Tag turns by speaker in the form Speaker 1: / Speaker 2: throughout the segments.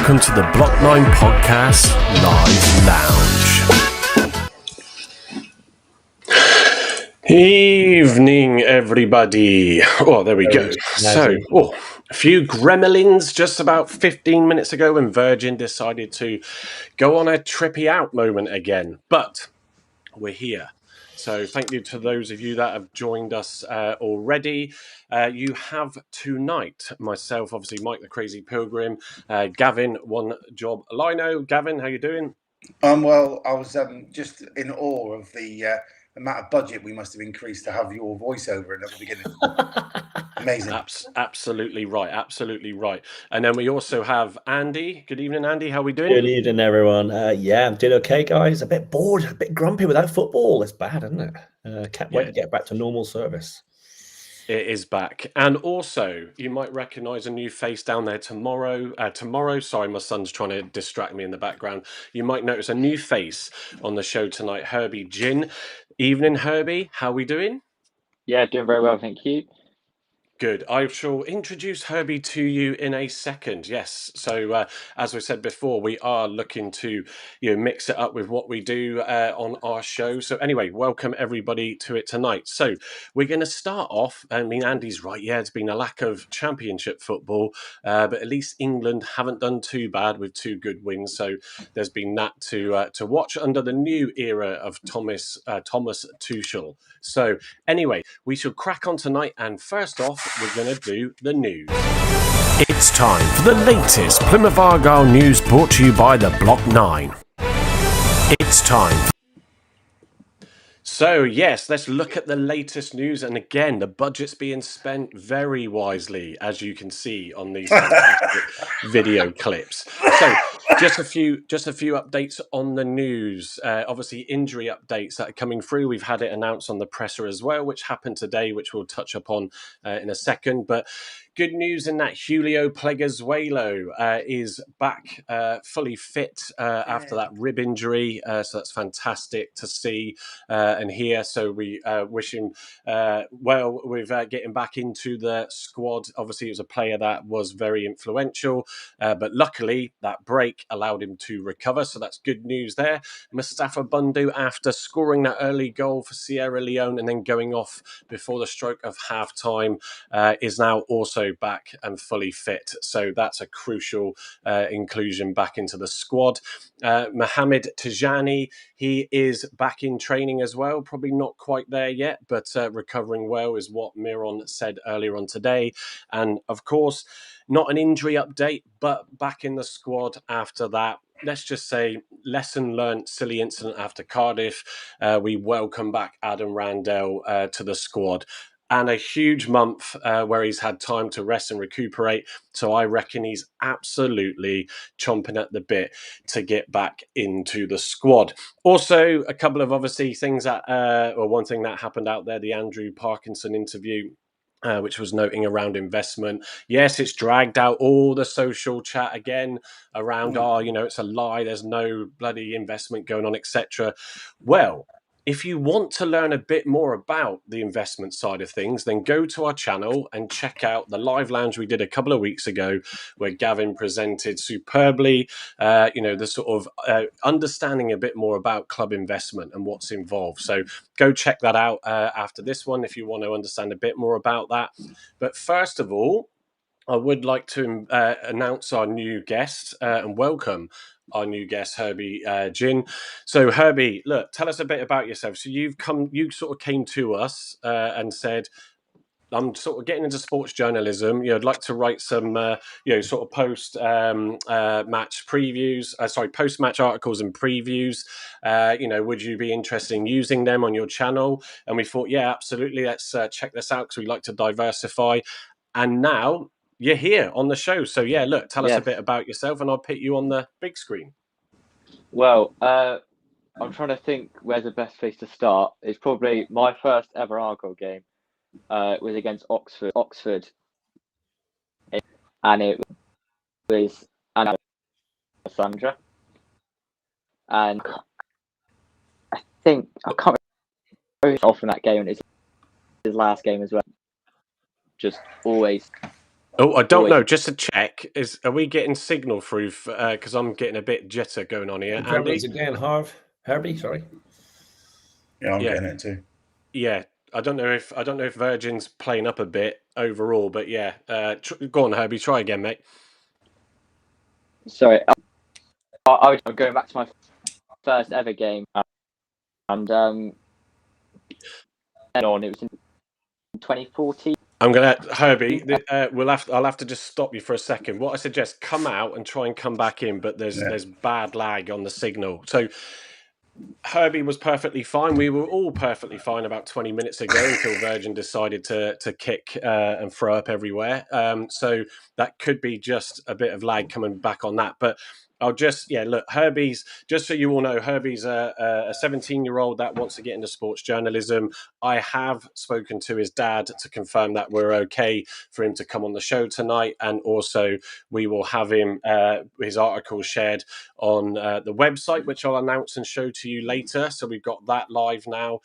Speaker 1: welcome to the Block 9 Podcast Live Lounge. Evening, everybody. Oh, there we go. So, a few gremlins just about 15 minutes ago when Virgin decided to go on a trippy out moment again. But we're here. So thank you to those of you that have joined us already. You have tonight, myself, obviously Mike the Crazy Pilgrim, Gavin, One Job Lino. Gavin, how you doing?
Speaker 2: Well, I was just in awe of the amount of budget we must have increased to have your voiceover at the beginning. Amazing.
Speaker 1: Absolutely right. Absolutely right. And then we also have Andy. Good evening, Andy. How are we doing?
Speaker 3: Good evening, everyone. Yeah, I'm doing okay, guys. A bit bored, a bit grumpy without football. It's bad, isn't it? Can't wait to get back to normal service.
Speaker 1: It is back. And also, you might recognise a new face down there tomorrow. Sorry, my son's trying to distract me in the background. You might notice a new face on the show tonight, Herbie Gin. Evening, Herbie. How are we doing?
Speaker 4: Yeah, doing very well, thank you.
Speaker 1: Good. I shall introduce Herbie to you in a second. Yes. So, as we said before, we are looking to mix it up with what we do on our show. So, anyway, welcome everybody to it tonight. So, we're going to start off. I mean, Andy's right. Yeah, it's been a lack of championship football, but at least England haven't done too bad with 2 good wins. So, there's been that to watch under the new era of Thomas Tuchel. So, anyway, we shall crack on tonight. And first off, we're going to do the news. It's time for the latest Plymouth Argyle news brought to you by the Block 9. It's time. So, yes, let's look at the latest news. And again, the budget's being spent very wisely, as you can see on these fantastic video clips. So, just a few updates on the news. Obviously, injury updates that are coming through. We've had it announced on the presser as well, which happened today, which we'll touch upon in a second. But good news in that Julio Pleguezuelo is back fully fit after that rib injury. So that's fantastic to see and hear. So we wish him well with getting back into the squad. Obviously, he was a player that was very influential, but luckily that break allowed him to recover. So that's good news there. Mustafa Bundu, after scoring that early goal for Sierra Leone and then going off before the stroke of half-time, is now also back and fully fit. So that's a crucial inclusion back into the squad. Mohamed Tijani, he is back in training as well. Probably not quite there yet, but recovering well is what Miron said earlier on today. And of course, not an injury update, but back in the squad after that. Let's just say, lesson learned, silly incident after Cardiff. We welcome back Adam Randell to the squad. And a huge month where he's had time to rest and recuperate. So I reckon he's absolutely chomping at the bit to get back into the squad. Also, a couple of obviously things that, or one thing that happened out there, the Andrew Parkinson interview, which was noting around investment. Yes, it's dragged out all the social chat again around, it's a lie, there's no bloody investment going on, etc. Well, if you want to learn a bit more about the investment side of things, then go to our channel and check out the live lounge we did a couple of weeks ago where Gavin presented superbly, the sort of understanding a bit more about club investment and what's involved. So go check that out after this one if you want to understand a bit more about that. But first of all, I would like to announce our new guest and welcome our new guest, Herbie Gin. So, Herbie, look, tell us a bit about yourself. So, you sort of came to us and said, I'm sort of getting into sports journalism. I'd like to write some, sort of post-match previews. Post-match articles and previews. Would you be interested in using them on your channel? And we thought, yeah, absolutely. Let's check this out because we like to diversify. And now you're here on the show. So, yeah, look, tell us a bit about yourself and I'll put you on the big screen.
Speaker 4: Well, I'm trying to think where the best place to start. It's probably my first ever Argyle game was against Oxford. And it was Sandra. And I think, I can't remember off in that game, and it's his last game as well. Just always
Speaker 1: Oh, I don't
Speaker 4: Always.
Speaker 1: know. Just to check, are we getting signal through? Because I'm getting a bit jitter going on here. Andy?
Speaker 3: Again, Herbie, sorry.
Speaker 2: Yeah, I'm
Speaker 1: Yeah.
Speaker 2: getting it too.
Speaker 1: Yeah, I don't know if Virgin's playing up a bit overall, but yeah. Go on, Herbie. Try again, mate.
Speaker 4: Sorry, I'm going back to my first ever game, and it was in 2014.
Speaker 1: I'm gonna Herbie. I'll have to just stop you for a second. What I suggest, come out and try and come back in, but there's bad lag on the signal. So Herbie was perfectly fine. We were all perfectly fine about 20 minutes ago until Virgin decided to kick and throw up everywhere. So that could be just a bit of lag coming back on that. But I'll just, look, Herbie's, just so you all know, Herbie's a 17-year-old that wants to get into sports journalism. I have spoken to his dad to confirm that we're okay for him to come on the show tonight. And also we will have him, his article shared on the website, which I'll announce and show to you later. So we've got that live now.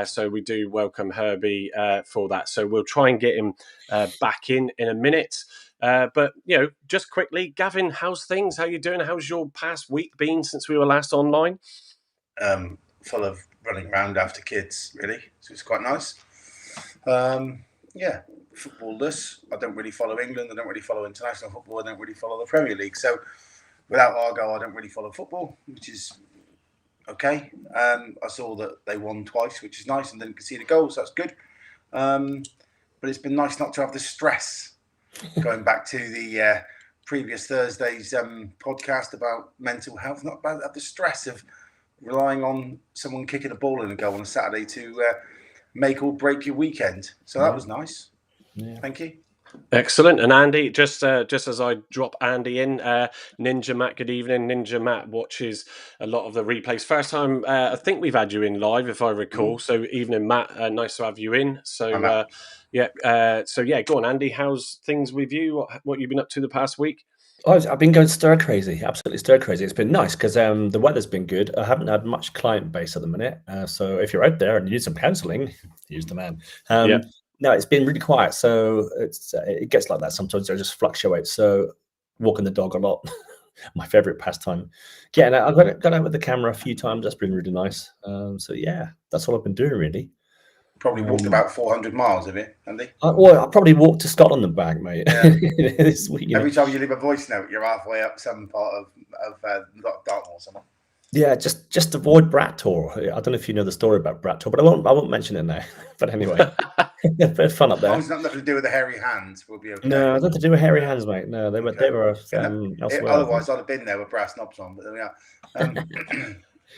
Speaker 1: So we do welcome Herbie for that. So we'll try and get him back in a minute. But, just quickly, Gavin, how's things? How you doing? How's your past week been since we were last online?
Speaker 2: Full of running around after kids, really. So it's quite nice. Footballless. I don't really follow England. I don't really follow international football. I don't really follow the Premier League. So without Argyle, I don't really follow football, which is okay. I saw that they won twice, which is nice, and didn't concede a goal, so that's good. But it's been nice not to have the stress. Going back to the previous Thursday's podcast about mental health, not about the stress of relying on someone kicking a ball in a goal on a Saturday to make or break your weekend. So that was nice. Yeah. Thank you.
Speaker 1: Excellent. And Andy, just as I drop Andy in, Ninja Matt, good evening. Ninja Matt watches a lot of the replays. First time, I think we've had you in live, if I recall. So evening, Matt. Nice to have you in. So go on, Andy. How's things with you? What you've been up to the past week?
Speaker 3: I've been going stir crazy, absolutely stir crazy. It's been nice because the weather's been good. I haven't had much client base at the minute. So if you're out there and you need some counselling, use the man. No, it's been really quiet. So it gets like that. Sometimes it just fluctuates. So walking the dog a lot, my favourite pastime. Yeah, and I've got out with the camera a few times. That's been really nice. So yeah, that's all I've been doing really.
Speaker 2: Probably walked about 400 miles, have you, Andy?
Speaker 3: I probably walked to Scotland and back, mate. Yeah. This week,
Speaker 2: Every time you leave a voice note, you're halfway up some part of Dartmoor or something.
Speaker 3: Yeah, just avoid Brattor. I don't know if you know the story about Brattor, but I won't mention it now. But anyway, bit fun up there.
Speaker 2: As long as it's not nothing to do with the hairy hands, we'll be okay.
Speaker 3: No, nothing to do with hairy hands, mate. No, they were elsewhere.
Speaker 2: Otherwise, I'd have been there with brass knobs on. But there we are.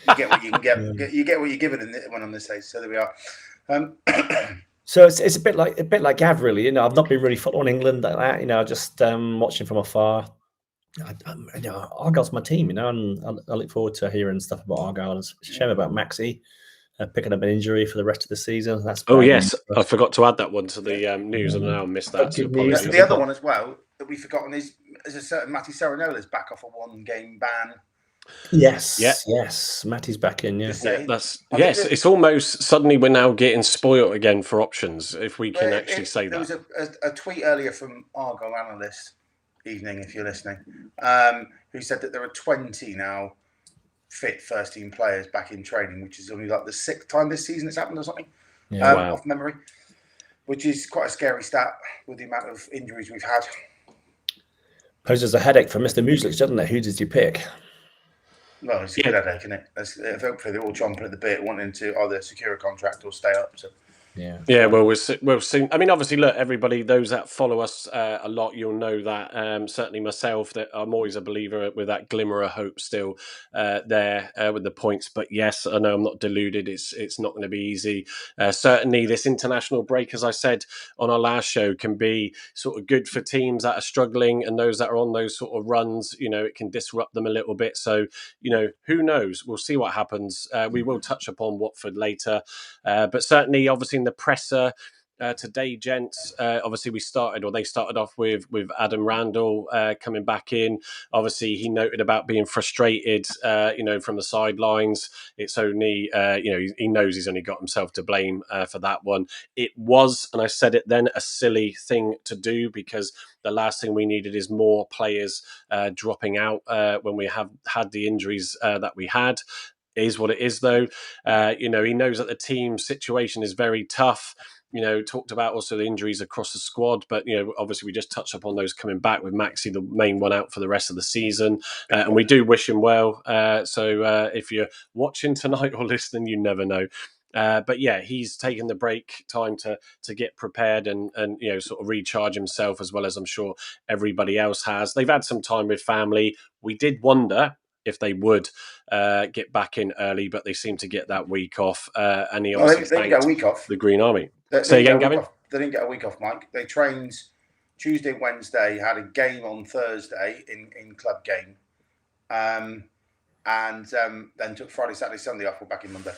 Speaker 2: You get what you can get. You get what you're given when on this age. So there we are.
Speaker 3: So it's a bit like Gav, really. I've not been really following England like that. Just watching from afar. Argyle's my team, and I look forward to hearing stuff about Argyle. It's a shame about Maxi picking up an injury for the rest of the season. That's
Speaker 1: yes, I forgot to add that one to the news, and now I missed that. So
Speaker 2: the other one as well that we've forgotten is a certain Matty Saranola's back off a 1-game ban.
Speaker 3: Yes, Matty's back in. Yeah,
Speaker 1: it's almost suddenly we're now getting spoiled again for options. If we can actually say that.
Speaker 2: There was a tweet earlier from Argyle analyst. Evening, if you're listening, who said that there are 20 now fit first team players back in training, which is only like the 6th time this season it's happened or something, off memory, which is quite a scary stat with the amount of injuries we've had.
Speaker 3: Poses a headache for Mr. Muslic, doesn't it? Who did you pick?
Speaker 2: Well, it's a good headache, isn't it? Hopefully they're all chomping at the bit, wanting to either secure a contract or stay up. So.
Speaker 1: Yeah. Well, we'll see. I mean, obviously, look, everybody, those that follow us a lot, you'll know that. Certainly, myself, that I'm always a believer with that glimmer of hope still there with the points. But yes, I know I'm not deluded. It's not going to be easy. Certainly, this international break, as I said on our last show, can be sort of good for teams that are struggling and those that are on those sort of runs. It can disrupt them a little bit. So, who knows? We'll see what happens. We will touch upon Watford later, but certainly, obviously, in the presser today, gents. Obviously, they started off with Adam Randall coming back in. Obviously, he noted about being frustrated, from the sidelines. It's only, he knows he's only got himself to blame for that one. It was, and I said it then, a silly thing to do, because the last thing we needed is more players dropping out when we have had the injuries that we had. It is what it is, though. He knows that the team situation is very tough. Talked about also the injuries across the squad, but obviously we just touched upon those coming back, with Maxi the main one out for the rest of the season, and we do wish him well. So if you're watching tonight or listening, you never know. But yeah, he's taken the break time to get prepared and sort of recharge himself, as well as I'm sure everybody else has. They've had some time with family. We did wonder if they would get back in early, but they seem to get that week off. And he obviously
Speaker 2: they didn't get a week off.
Speaker 1: The Green Army.
Speaker 2: Say again, Gavin? They didn't get a week off, Mike. They trained Tuesday, Wednesday, had a game on Thursday in club game, and then took Friday, Saturday, Sunday off. We're back in Monday.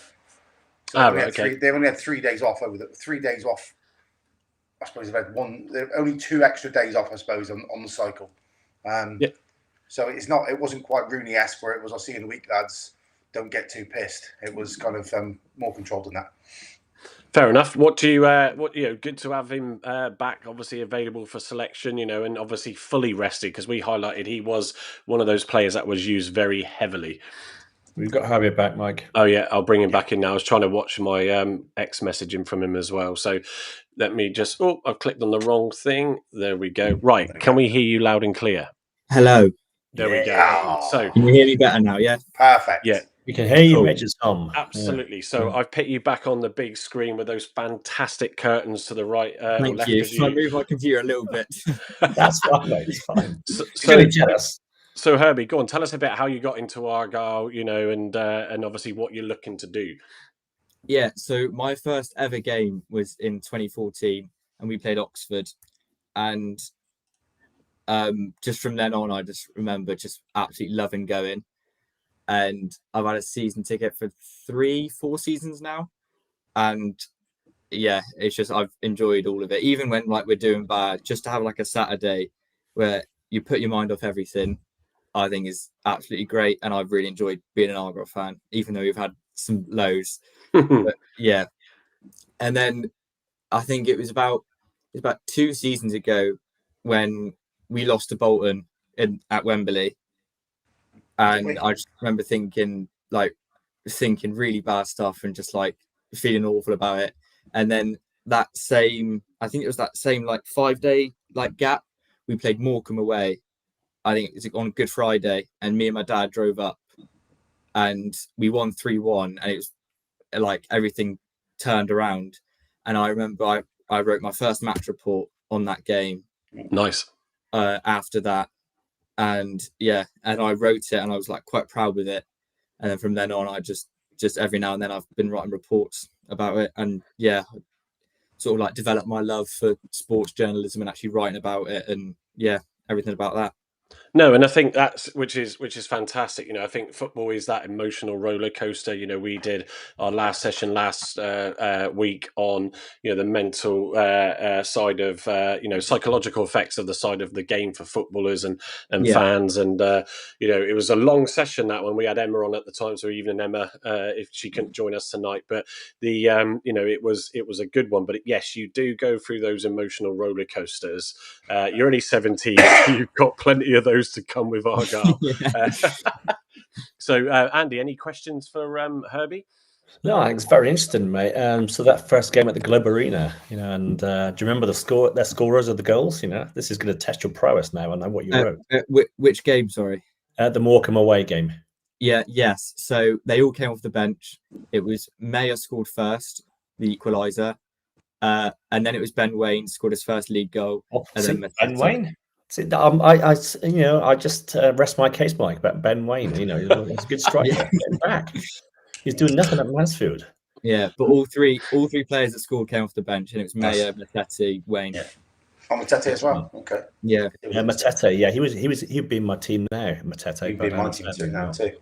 Speaker 2: So they only had 3 days off over the 3 days off. I suppose they've had only 2 extra days off, I suppose, on the cycle.
Speaker 1: Yeah.
Speaker 2: So it wasn't quite Rooney-esque where it was, I'll see you in a week, lads, don't get too pissed. It was kind of more controlled than that.
Speaker 1: Fair enough. Good to have him back, obviously available for selection, and obviously fully rested, because we highlighted he was one of those players that was used very heavily.
Speaker 3: We've got Javier back, Mike.
Speaker 1: Oh yeah, I'll bring him back in now. I was trying to watch my ex messaging from him as well. So let me just, I've clicked on the wrong thing. There we go. Right. Can we hear you loud and clear?
Speaker 5: Hello.
Speaker 1: There we go. So
Speaker 5: can you hear me better now? Yeah.
Speaker 2: Perfect.
Speaker 1: Yeah.
Speaker 3: We can hear you, Major Tom.
Speaker 1: Absolutely. Yeah. So I've put you back on the big screen with those fantastic curtains to the right.
Speaker 5: Thank you. So I move my computer a little bit.
Speaker 3: That's fine, mate. It's fine.
Speaker 1: So jealous. So Herbie, go on. Tell us a bit how you got into Argyle, and obviously what you're looking to do.
Speaker 5: Yeah. So my first ever game was in 2014, and we played Oxford, and just from then on, I just remember just absolutely loving going. And I've had a season ticket for 3-4 seasons now. And yeah, it's just, I've enjoyed all of it. Even when we're doing bad, just to have a Saturday where you put your mind off everything, I think is absolutely great. And I've really enjoyed being an Argyle fan, even though we've had some lows. But yeah. And then I think it was about 2 seasons ago when we lost to Bolton at Wembley. And I just remember thinking really bad stuff and just feeling awful about it. And then I think it was that same 5-day gap, we played Morecambe away. I think it's on Good Friday, and me and my dad drove up and we won 3-1, and it was everything turned around. And I remember I wrote my first match report on that game.
Speaker 1: Nice.
Speaker 5: After that. And yeah, and I wrote it and I was quite proud with it. And then from then on, I just every now and then I've been writing reports about it. And yeah, sort of developed my love for sports journalism and actually writing about it. And yeah, everything about that.
Speaker 1: No, and I think that's which is fantastic. I think football is that emotional roller coaster. We did our last session last week on the mental side of psychological effects of the side of the game for footballers and fans, and it was a long session, that one. We had Emma on at the time, so even Emma, if she couldn't join us tonight, but the it was a good one. But yes, you do go through those emotional roller coasters. You're only 17, you've got plenty of those to come with Argyle. So Andy, any questions for Herbie?
Speaker 3: No, I think it's very interesting, mate. So that first game at the Globe Arena, and do you remember their scorers of the goals? This is going to test your prowess now. I know what you wrote.
Speaker 5: Which game? Sorry,
Speaker 3: the Morecambe away game.
Speaker 5: Yeah, yes. So they all came off the bench. It was Mayer scored first, the equaliser, and then it was Ben Wayne scored his first league goal. And then
Speaker 3: Ben Wayne. I just rest my case, Mike, about Ben Wayne. He's a good striker. Get back. He's doing nothing at Mansfield.
Speaker 5: Yeah, but all three players that scored came off the bench, and it was Mayer, Matete, Wayne.
Speaker 2: Yeah. Matete as well. Okay.
Speaker 5: Yeah.
Speaker 3: Yeah, Matete. Yeah, he'd be in my team now. Matete.
Speaker 2: He'd be in my team too now too.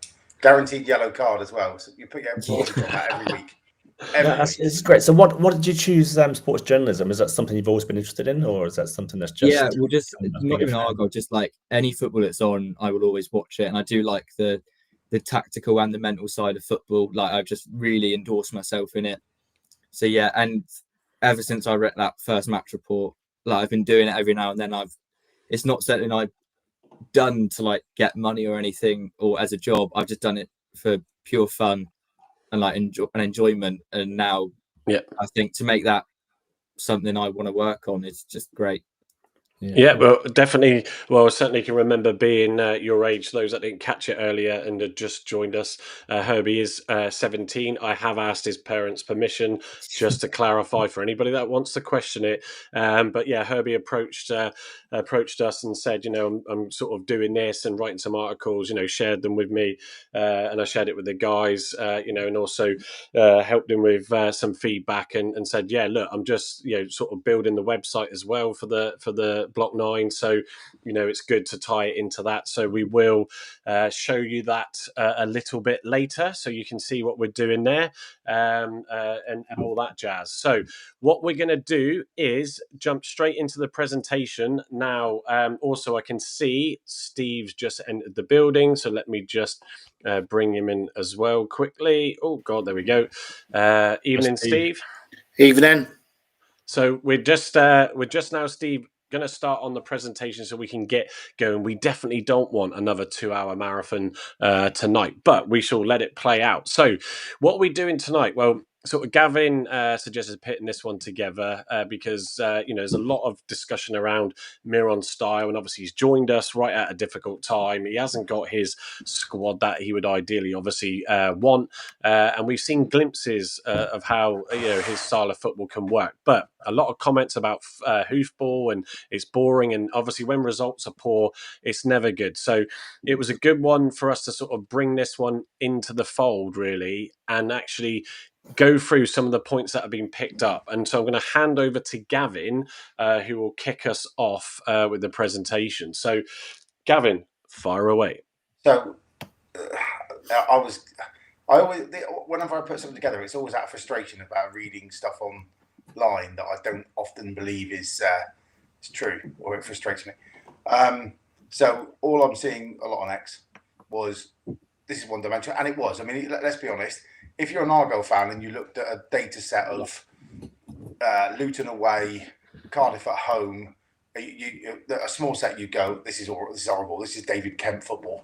Speaker 2: Guaranteed yellow card as well. So you put your employees on that every week.
Speaker 3: It's great. So what did you choose sports journalism? Is that something you've always been interested in, or is that something that's just
Speaker 5: well, just not even Argyle, just like any football that's on, I will always watch it, and I do like the tactical and the mental side of football. Like I've just really endorsed myself in it. So yeah, and ever since I read that first match report, like I've been doing it every now and then. It's not something I've done to like get money or anything or as a job. I've just done it for pure fun and like enjoyment. And now, I think to make that something I want to work on is just great.
Speaker 1: Yeah, well, definitely. Well, I certainly can remember being your age. Those that didn't catch it earlier and had just joined us, Herbie is 17. I have asked his parents' permission just to clarify for anybody that wants to question it. But yeah, Herbie approached us and said, I'm sort of doing this and writing some articles. Shared them with me, and I shared it with the guys. And also helped him with some feedback and said, yeah, look, I'm just sort of building the website as well for the Block 9, so it's good to tie it into that. So we will show you that a little bit later, so you can see what we're doing there, and all that jazz. So what we're going to do is jump straight into the presentation now. Also, I can see Steve's just entered the building, so let me just bring him in as well quickly. Oh God, there we go. Evening, Steve.
Speaker 2: Evening.
Speaker 1: So we're just now, Steve, going to start on the presentation so we can get going. We definitely don't want another 2-hour marathon tonight, but we shall let it play out. So what we're doing tonight, well, sort of Gavin suggested putting this one together because there's a lot of discussion around Miron's style, and obviously he's joined us right at a difficult time. He hasn't got his squad that he would ideally obviously want, and we've seen glimpses of how his style of football can work, but a lot of comments about hoofball and it's boring, and obviously when results are poor, it's never good. So it was a good one for us to sort of bring this one into the fold, really, and actually go through some of the points that have been picked up. And so I'm going to hand over to Gavin, who will kick us off with the presentation. So Gavin, fire away.
Speaker 2: So whenever I put something together, it's always out of frustration about reading stuff online that I don't often believe is true, or it frustrates me. So all I'm seeing a lot on X was this is one dimensional, and it was. I mean, let's be honest. If you're an Argyle fan and you looked at a data set of Luton away, Cardiff at home, a small set, you go, this is horrible. This is David Kemp football.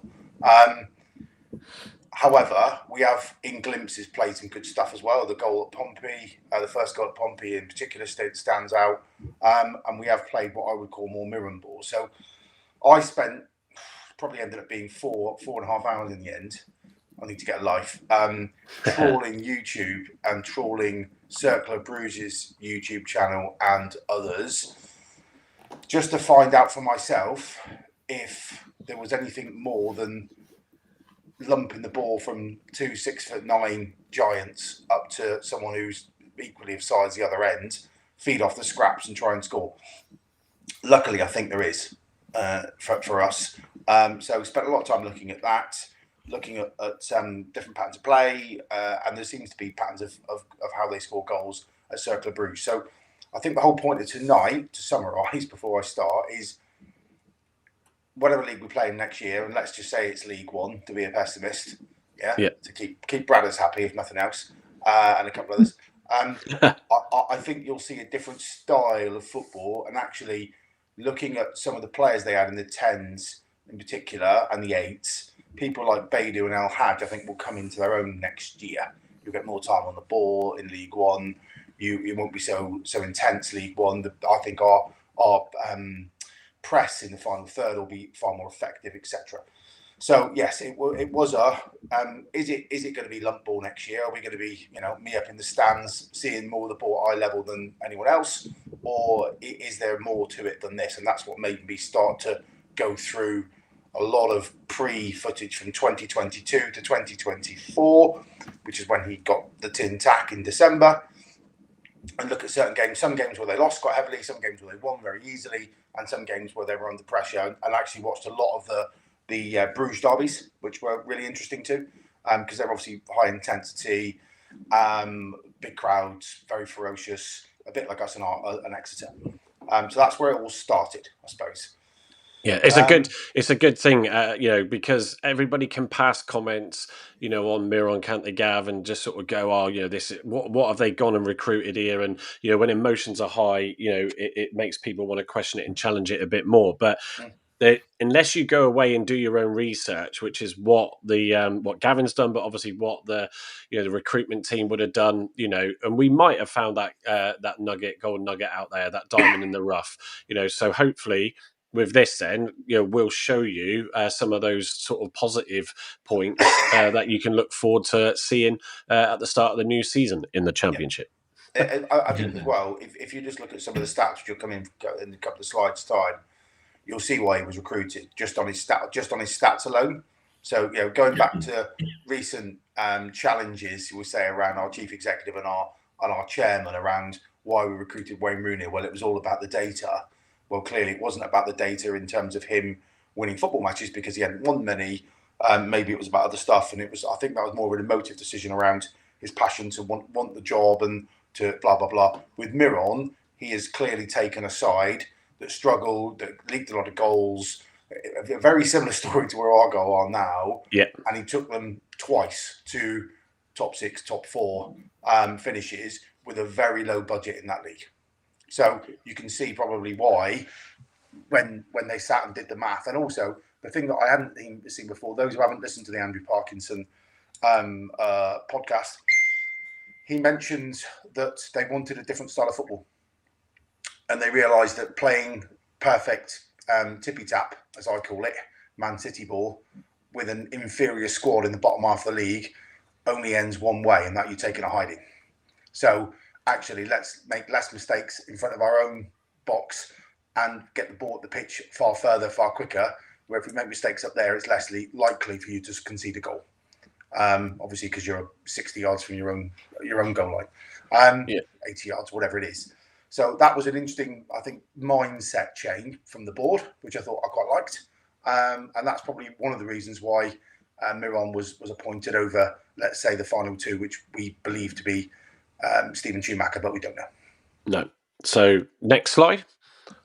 Speaker 2: However, we have in glimpses played some good stuff as well. The goal at Pompey, the first goal at Pompey in particular, stands out. And we have played what I would call more Miron ball. So I probably ended up being 4.5 hours in the end. I need to get a life. Trawling YouTube and trawling Cercle Brugge's YouTube channel and others, just to find out for myself if there was anything more than lumping the ball from 2 6'9" giants up to someone who's equally of size the other end, feed off the scraps and try and score. Luckily, I think there is for us. So we spent a lot of time looking at that, looking at different patterns of play, and there seems to be patterns of how they score goals at Cercle Brugge. So I think the whole point of tonight, to summarise before I start, is whatever league we play in next year, and let's just say it's League One, to be a pessimist, to keep Bradders happy, if nothing else, and a couple others. I think you'll see a different style of football, and actually looking at some of the players they had in the 10s in particular and the 8s, people like Beidou and El Hadj, I think, will come into their own next year. You'll get more time on the ball in League One. You won't be so intense League One. I think our press in the final third will be far more effective, etc. So yes, it was is it going to be lump ball next year? Are we going to be me up in the stands seeing more of the ball at eye level than anyone else, or is there more to it than this? And that's what made me start to go through a lot of pre-footage from 2022 to 2024, which is when he got the tin tack in December, and look at certain games. Some games where they lost quite heavily, some games where they won very easily, and some games where they were under pressure. And actually watched a lot of the Bruges derbies, which were really interesting too, because they're obviously high intensity, big crowds, very ferocious, a bit like us and Exeter. So that's where it all started, I suppose.
Speaker 1: Yeah, it's a good thing, because everybody can pass comments, on Miron, can't they, Gav, and just sort of go, this what have they gone and recruited here? And when emotions are high, it makes people want to question it and challenge it a bit more. But unless you go away and do your own research, which is what what Gavin's done, but obviously what the the recruitment team would have done, and we might have found that that golden nugget out there, that diamond in the rough, So hopefully, with this, then we'll show you some of those sort of positive points that you can look forward to seeing at the start of the new season in the Championship.
Speaker 2: I think as well, if you just look at some of the stats, which will come in a couple of slides' time, you'll see why he was recruited just on his stats alone. So going back to recent challenges, we say around our chief executive and our chairman around why we recruited Wayne Rooney. Well, it was all about the data. Well, clearly it wasn't about the data in terms of him winning football matches because he hadn't won many. Maybe it was about other stuff, and I think that was more of an emotive decision around his passion to want the job and to blah blah blah. With Miron, he has clearly taken a side that struggled, that leaked a lot of goals. A very similar story to where Argo are now.
Speaker 1: Yeah,
Speaker 2: and he took them twice to top 6, top 4 finishes with a very low budget in that league. So you can see probably why when they sat and did the math. And also the thing that I hadn't seen before, those who haven't listened to the Andrew Parkinson podcast, he mentions that they wanted a different style of football. And they realised that playing perfect tippy-tap, as I call it, Man City ball, with an inferior squad in the bottom half of the league only ends one way, and that you're taking a hiding. So actually, let's make less mistakes in front of our own box and get the ball at the pitch far further, far quicker, where if we make mistakes up there, it's less likely for you to concede a goal. Obviously, because you're 60 yards from your own goal line, 80 yards, whatever it is. So that was an interesting, I think, mindset change from the board, which I thought I quite liked. And that's probably one of the reasons why Miron was appointed over, let's say, the final two, which we believe to be Stephen Schumacher, but we don't know.
Speaker 1: No. So next slide.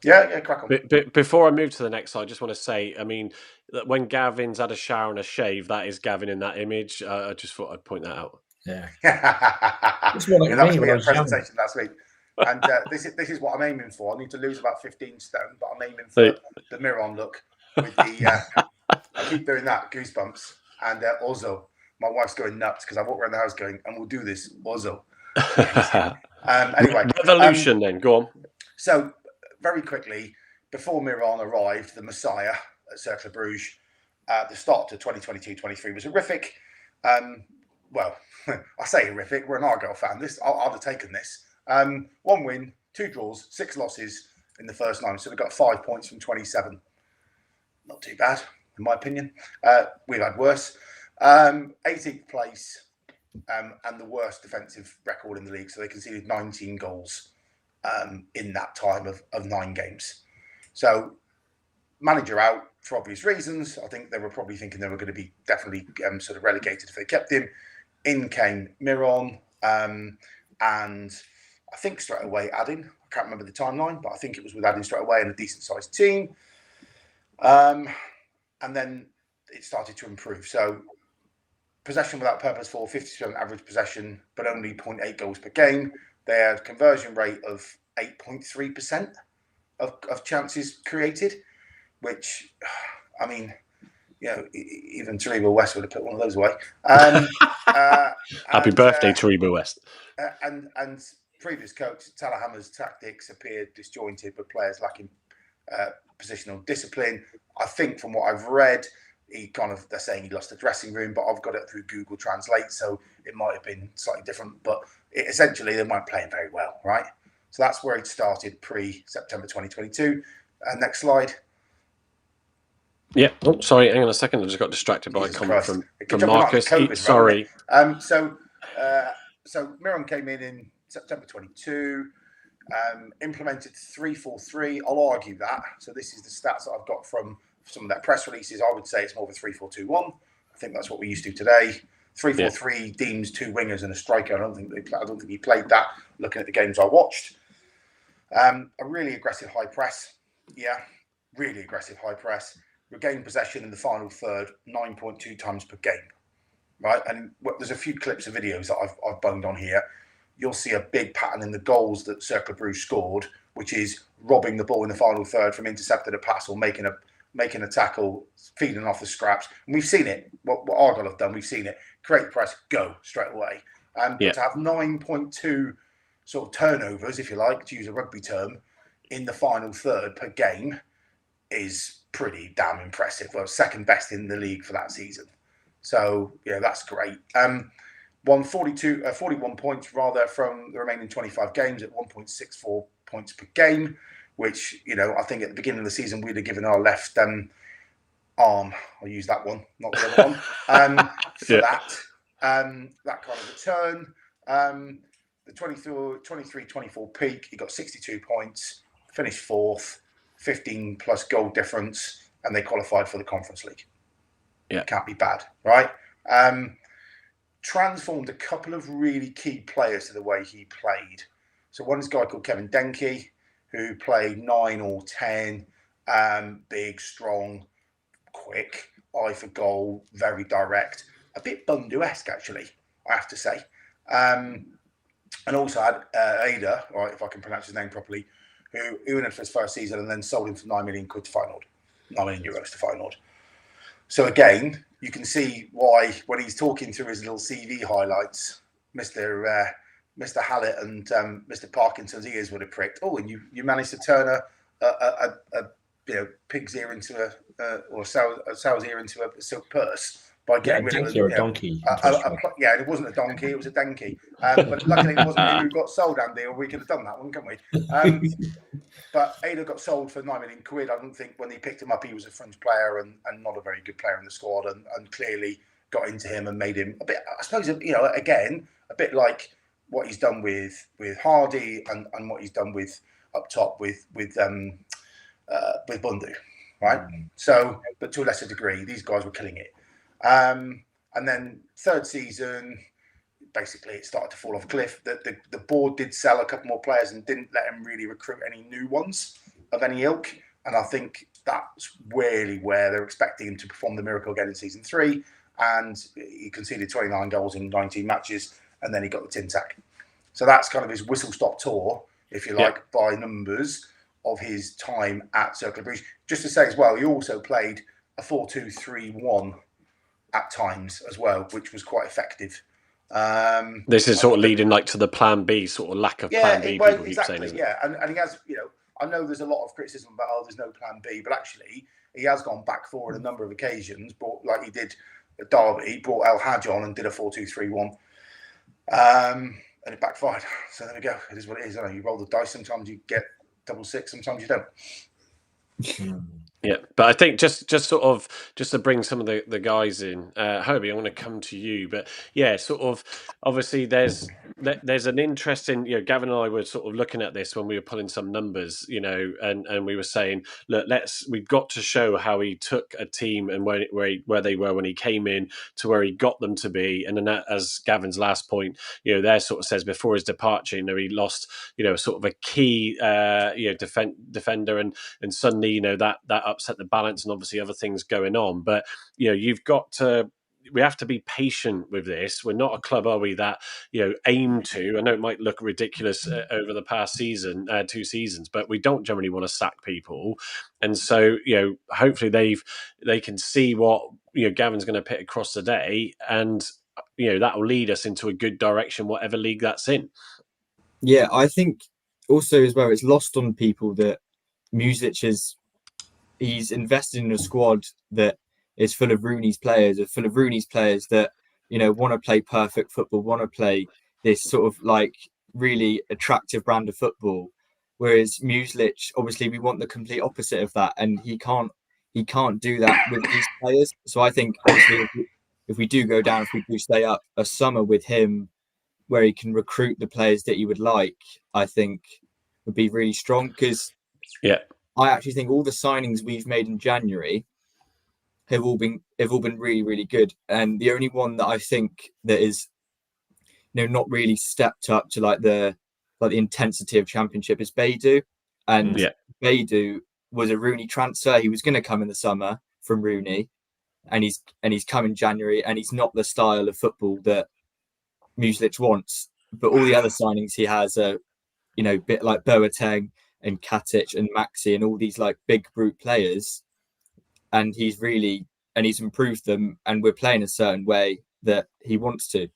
Speaker 2: Yeah, crack on.
Speaker 1: Before I move to the next slide, I just want to say, I mean, that when Gavin's had a shower and a shave, that is Gavin in that image. I just thought I'd point that out.
Speaker 3: Yeah.
Speaker 2: That was me at a presentation last week. And this is what I'm aiming for. I need to lose about 15 stone, but I'm aiming for the Miron look with the. I keep doing that, goosebumps, and also my wife's going nuts because I walk around the house going, and we'll do this also. Anyway,
Speaker 1: revolution. Then go on.
Speaker 2: So very quickly, before Miron arrived, the Messiah at Cercle Brugge, the start to 2022-23 was horrific. Well, I say horrific. We're an Argyle fan. I'd have taken this. 1 win, 2 draws, 6 losses in the first 9. So they've got 5 points from 27. Not too bad, in my opinion. We've had worse. 18th place and the worst defensive record in the league. So they conceded 19 goals in that time of 9 games. So manager out for obvious reasons. I think they were probably thinking they were going to be definitely sort of relegated if they kept him. In came Miron and I think straight away adding. I can't remember the timeline, but I think it was with adding straight away and a decent sized team. And then it started to improve. So possession without purpose for 50% average possession, but only 0.8 goals per game. They had conversion rate of 8.3% of chances created, which, I mean, even Taribo West would have put one of those away.
Speaker 1: Happy birthday, Taribo West.
Speaker 2: And previous coach Talahammer's tactics appeared disjointed, with players lacking positional discipline. I think from what I've read, they're saying he lost the dressing room, but I've got it through Google Translate, so it might have been slightly different. But essentially, they weren't playing very well, right? So that's where it started pre-September 2022. Next slide.
Speaker 1: Yeah. Oh, sorry. Hang on a second. I just got distracted by a comment from Marcus. Sorry.
Speaker 2: So Miron came in September 22, implemented 3-4-3. I'll argue that. So this is the stats that I've got from some of their press releases. I would say it's more of a 3-4-2-1. I think that's what we're used to today. 3-4-3 deems 2 wingers and a striker. I don't think he played that. Looking at the games I watched, a really aggressive high press. Yeah, really aggressive high press. Regain possession in the final third 9.2 times per game. Right, and there's a few clips of videos that I've bunged on here. You'll see a big pattern in the goals that Cercle Brugge scored, which is robbing the ball in the final third from intercepting a pass or making a tackle, feeding off the scraps. And we've seen it. What Argyle have done, we've seen it. Create press, go straight away. But to have 9.2 sort of turnovers, if you like, to use a rugby term, in the final third per game is pretty damn impressive. Well, second best in the league for that season. So, yeah, that's great. Won 41 points rather from the remaining 25 games at 1.64 points per game, which, I think at the beginning of the season we'd have given our left arm, I'll use that one, not the other one, for that kind of return. The 23-24 peak, he got 62 points, finished 4th, 15 plus goal difference, and they qualified for the Conference League. Yeah, can't be bad, right? Transformed a couple of really key players to the way he played. So one is a guy called Kevin Denke, who played 9 or 10, big, strong, quick, eye for goal, very direct, a bit Bundu-esque actually, I have to say. And also had Ada, right, if I can pronounce his name properly, who went in for his first season and then sold him for €9 million to Feyenoord, €9 million to Feyenoord. So again, you can see why when he's talking through his little CV highlights, Mr. Hallett and Mr. Parkinson's ears would have pricked. Oh, and you managed to turn a pig's ear into or a sow's ear into a silk purse by getting rid of
Speaker 3: a donkey.
Speaker 2: It wasn't a donkey, it was a denky. But luckily it wasn't him who got sold, Andy, or we could have done that one, couldn't we? But Ada got sold for £9 million. I don't think when they picked him up, he was a fringe player and not a very good player in the squad, and clearly got into him and made him a bit, I suppose, again, a bit like what he's done with Hardy and what he's done with up top with Bundu, right? So, but to a lesser degree, these guys were killing it. And then third season, basically it started to fall off a cliff. The board did sell a couple more players and didn't let him really recruit any new ones of any ilk. And I think that's really where they're expecting him to perform the miracle again in season 3. And he conceded 29 goals in 19 matches, and then he got the tin tack. So that's kind of his whistle-stop tour, if you like, by numbers of his time at Cercle Brugge. Just to say as well, he also played a 4-2-3-1 at times as well, which was quite effective.
Speaker 1: This is sort of leading to the plan B, sort of lack of plan B. People keep saying, isn't it?
Speaker 2: And he has, I know there's a lot of criticism about, there's no plan B, but actually he has gone back for a number of occasions, like he did at Derby, brought El Hadj on and did a 4-2-3-1. And it backfired. So there we go. It is what it is. You roll the dice. Sometimes you get 6, sometimes you don't.
Speaker 1: Yeah, but I think just to bring some of the guys in, Hobie, I want to come to you. But yeah, sort of obviously there's an interesting, Gavin and I were sort of looking at this when we were pulling some numbers, and we were saying, look, we've got to show how he took a team and where they were when he came in to where he got them to be. And then that, as Gavin's last point, there sort of says before his departure, he lost, sort of a key, defender, and suddenly, that upset the balance, and obviously other things going on. But we have to be patient with this. We're not a club, are we, that aim to, I know it might look ridiculous over the past season, 2 seasons, but we don't generally want to sack people. And so hopefully they can see what Gavin's going to put across the day, and that will lead us into a good direction, whatever league that's in.
Speaker 5: Yeah, I think also as well, it's lost on people that Muslic he's invested in a squad that is full of Rooney's players, that, want to play perfect football, want to play this sort of like really attractive brand of football. Whereas Muslic, obviously we want the complete opposite of that. And he can't do that with these players. So I think obviously if we do go down, if we do stay up, a summer with him where he can recruit the players that he would like, I think would be really strong. Because I actually think all the signings we've made in January have all been have all been really, really good. And the only one that I think that is, not really stepped up to like the intensity of Championship is Beidou. And Beidou was a Rooney transfer. He was going to come in the summer from Rooney, and he's come in January, and he's not the style of football that Muslic wants. But all the other signings he has are, bit like Boateng and Katic and Maxi and all these like big brute players, and he's improved them, and we're playing a certain way that he wants to.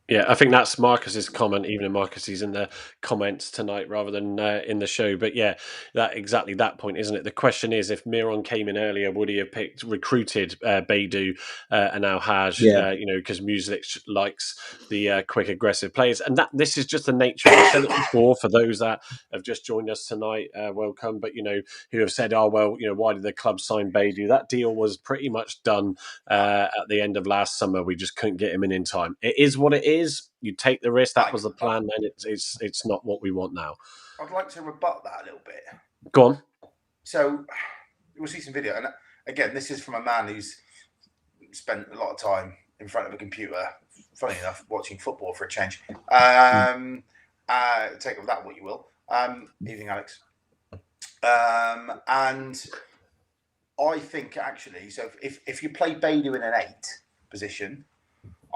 Speaker 1: Yeah, I think that's Marcus's comment, even if Marcus is in the comments tonight rather than in the show. But yeah, exactly that point, isn't it? The question is, if Miron came in earlier, would he have recruited Beidou and Al-Haj, because Muslic likes the quick, aggressive players. And this is just the nature of it. I said it before, for those that have just joined us tonight, welcome. But, who have said, why did the club sign Beidou? That deal was pretty much done at the end of last summer. We just couldn't get him in time. It is what it is. You take the risk. That was the plan. Then it's not what we want now.
Speaker 2: I'd like to rebut that a little bit.
Speaker 1: Go on.
Speaker 2: So we'll see some video, and again, this is from a man who's spent a lot of time in front of a computer. Funny enough, watching football for a change. Take of that what you will. Evening, Alex. And I think actually, so if you play Beidou in an 8 position,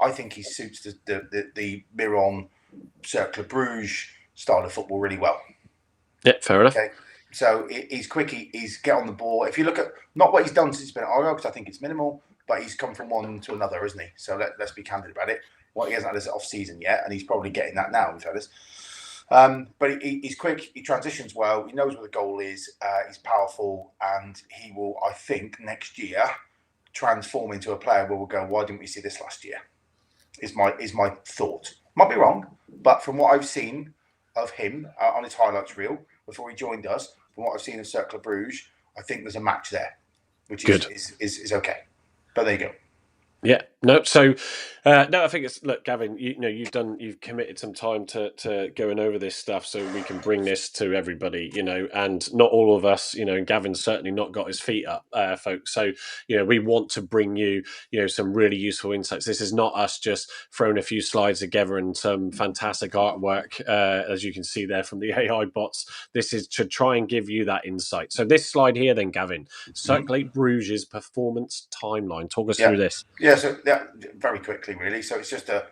Speaker 2: I think he suits the Miron Cercle Brugge style of football really well.
Speaker 1: Yeah, fair enough.
Speaker 2: Okay, so he's quick. He's get on the ball. If you look at not what he's done since he's been at Argo, because I think it's minimal, but he's come from one to another, isn't he? So let's be candid about it. Well, he hasn't had his off season yet, and he's probably getting that now, fellas. But he's quick. He transitions well. He knows where the goal is. He's powerful, and he will, I think, next year transform into a player where we'll go, why didn't we see this last year? Is my thought. Might be wrong, but from what I've seen of him on his highlights reel before he joined us, from what I've seen of Cercle Brugge, I think there's a match there, which is okay. But there you go.
Speaker 1: Yeah, no. So, I think it's Gavin. You've committed some time to going over this stuff, so we can bring this to everybody. And not all of us. Gavin's certainly not got his feet up, folks. So, we want to bring you, some really useful insights. This is not us just throwing a few slides together and some fantastic artwork, as you can see there from the AI bots. This is to try and give you that insight. So, this slide here, then, Gavin, Cercle Brugge's performance timeline. Talk us through this.
Speaker 2: Yeah, so very quickly, really. So it's just a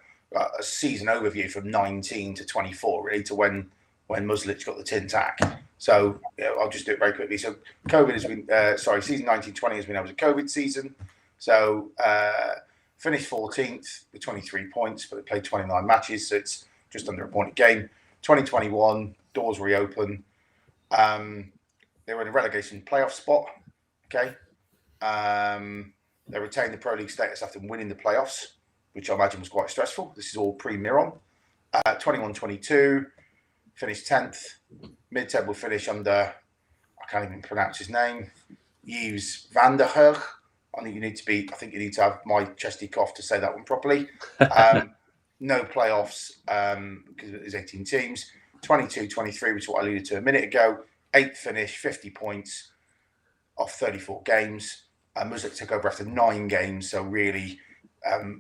Speaker 2: season overview from 19 to 24, really, to when Muslic got the tin tack. So I'll just do it very quickly. So COVID has been, season 19-20 has been over a COVID season. So finished 14th with 23 points, but they played 29 matches, so it's just under a point a game. 2021, doors reopen. They were in a relegation playoff spot. Okay. They retained the Pro League status after winning the playoffs, which I imagine was quite stressful. This is all pre-Miron. 21-22, finished 10th. Mid-table finish under, I can't even pronounce his name, Yves van der Heug. I think you need to have my chesty cough to say that one properly. No playoffs because there's 18 teams. 22-23, which is what I alluded to a minute ago. 8th finish, 50 points off 34 games. Muslic took over after 9 games, so really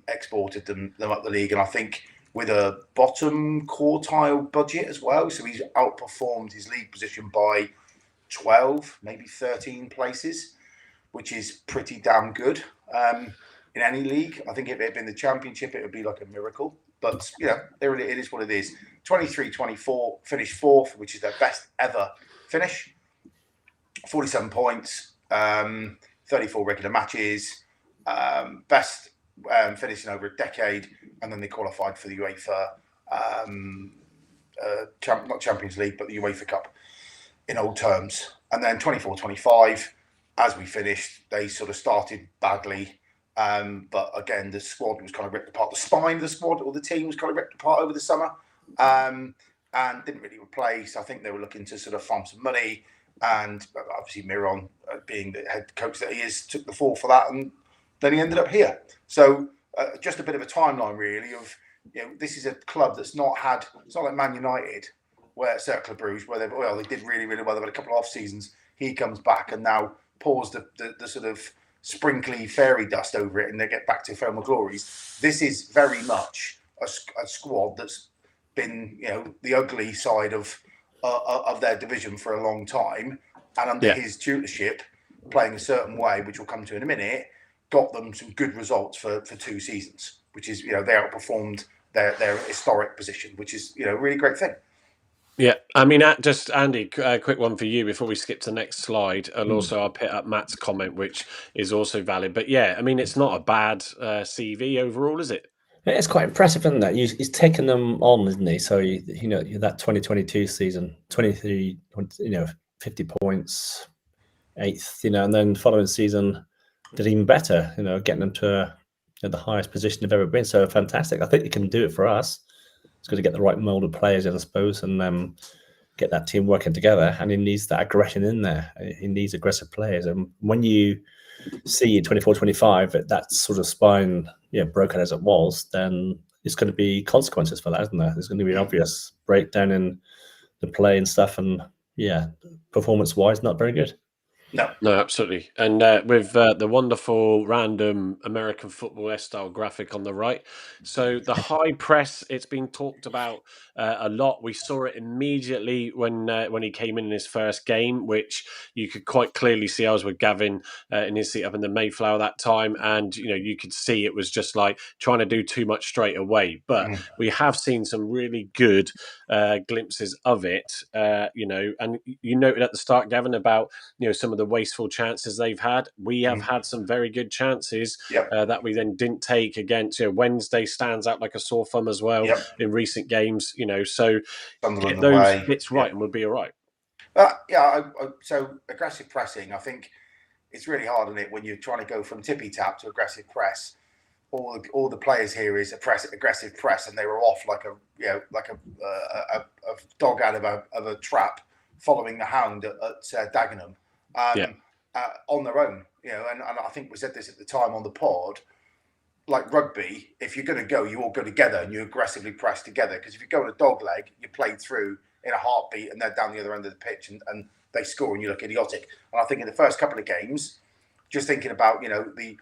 Speaker 2: exported them up the league. And I think with a bottom quartile budget as well, so he's outperformed his league position by 12, maybe 13 places, which is pretty damn good in any league. I think if it had been the Championship, it would be like a miracle. But, it is what it is. 23-24, finished 4th, which is their best ever finish. 47 points. 34 regular matches, best finish in over a decade, and then they qualified for the UEFA, not Champions League, but the UEFA Cup in old terms. And then 24-25, as we finished, they sort of started badly, but again, the squad was kind of ripped apart. The spine of the squad or the team was kind of ripped apart over the summer, and didn't really replace. I think they were looking to sort of farm some money. And obviously Miron, being the head coach that he is, took the fall for that, and then he ended up here. So just a bit of a timeline, really, of this is a club that's not had. It's not like Man United, where Cercle Brugge, where they did really, really well. They've had a couple of off seasons. He comes back and now pours the sort of sprinkly fairy dust over it and they get back to former glories. This is very much a squad that's been, the ugly side of their division for a long time, and under his tutorship, playing a certain way, which we'll come to in a minute, got them some good results for 2 seasons, which is, they outperformed their historic position, which is, a really great thing.
Speaker 1: Yeah, I mean, just Andy, a quick one for you before we skip to the next slide, and also I'll pick up Matt's comment, which is also valid. But yeah, I mean, it's not a bad CV overall, is it?
Speaker 3: It's quite impressive, isn't it? He's taken them on, isn't he? So that 2022 season, 23, 50 points, 8th, and then following season did even better, getting them to the highest position they've ever been. So fantastic. I think he can do it for us. It's got to get the right mold of players in, I suppose, and get that team working together. And he needs that aggression in there. He needs aggressive players. And when you see 24-25 that sort of spine broken as it was, then it's going to be consequences for that, isn't there? There's going to be an obvious breakdown in the play and stuff, and performance wise not very good.
Speaker 1: No, absolutely. And with the wonderful random American football style graphic on the right. So the high press, it's been talked about a lot. We saw it immediately when he came in his first game, which you could quite clearly see. I was with Gavin in his seat up in the Mayflower that time, and you could see it was just like trying to do too much straight away. But we have seen some really good glimpses of it, and you noted at the start, Gavin, about some of the wasteful chances they've had. We have had some very good chances that we then didn't take against. Wednesday stands out like a sore thumb as well in recent games. So get those bits right and we'll be all right.
Speaker 2: So aggressive pressing, I think it's really hard on it when you're trying to go from tippy tap to aggressive press. All the players here is aggressive press, and they were off like a dog out of a trap following the hound at Dagenham. On their own, and I think we said this at the time on the pod, like rugby, if you're going to go, you all go together and you aggressively press together, because if you go on a dog leg, you play through in a heartbeat and they're down the other end of the pitch and they score and you look idiotic. And I think in the first couple of games, just thinking about, the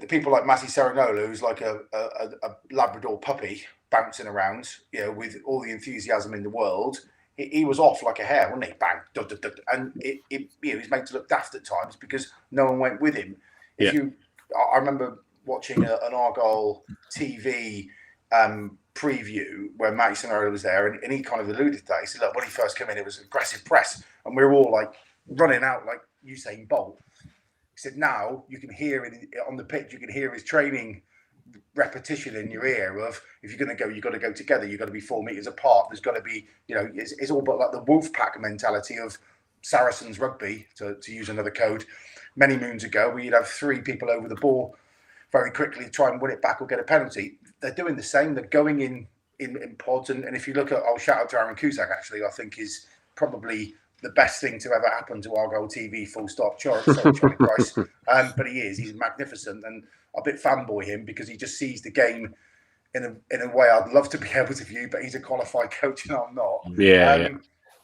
Speaker 2: people like Masi Serenolo, who's like a Labrador puppy bouncing around, with all the enthusiasm in the world, he was off like a hare, wasn't he? Bang, duh, duh, duh, and he's made to look daft at times because no one went with him. I remember watching an Argyle TV preview where Matty Sonora was there, and he kind of alluded to that. He said, "Look, when he first came in, it was aggressive press, and we were all like running out like Usain Bolt." He said, "Now you can hear it on the pitch. You can hear his training repetition in your ear of, if you're going to go, you've got to go together. You've got to be 4 meters apart. There's got to be, it's all but like the wolf pack mentality of Saracens rugby, to use another code, many moons ago, where you'd have 3 people over the ball very quickly to try and win it back or get a penalty. They're doing the same. They're going in pods. And if you look at, I'll shout out to Aaron Cusack, actually, I think is probably the best thing to ever happen to Argyle TV, full stop. Sorry, Charlie Price. But he's magnificent. And a bit fanboy him because he just sees the game in a way I'd love to be able to view, but he's a qualified coach and I'm not.
Speaker 1: Yeah.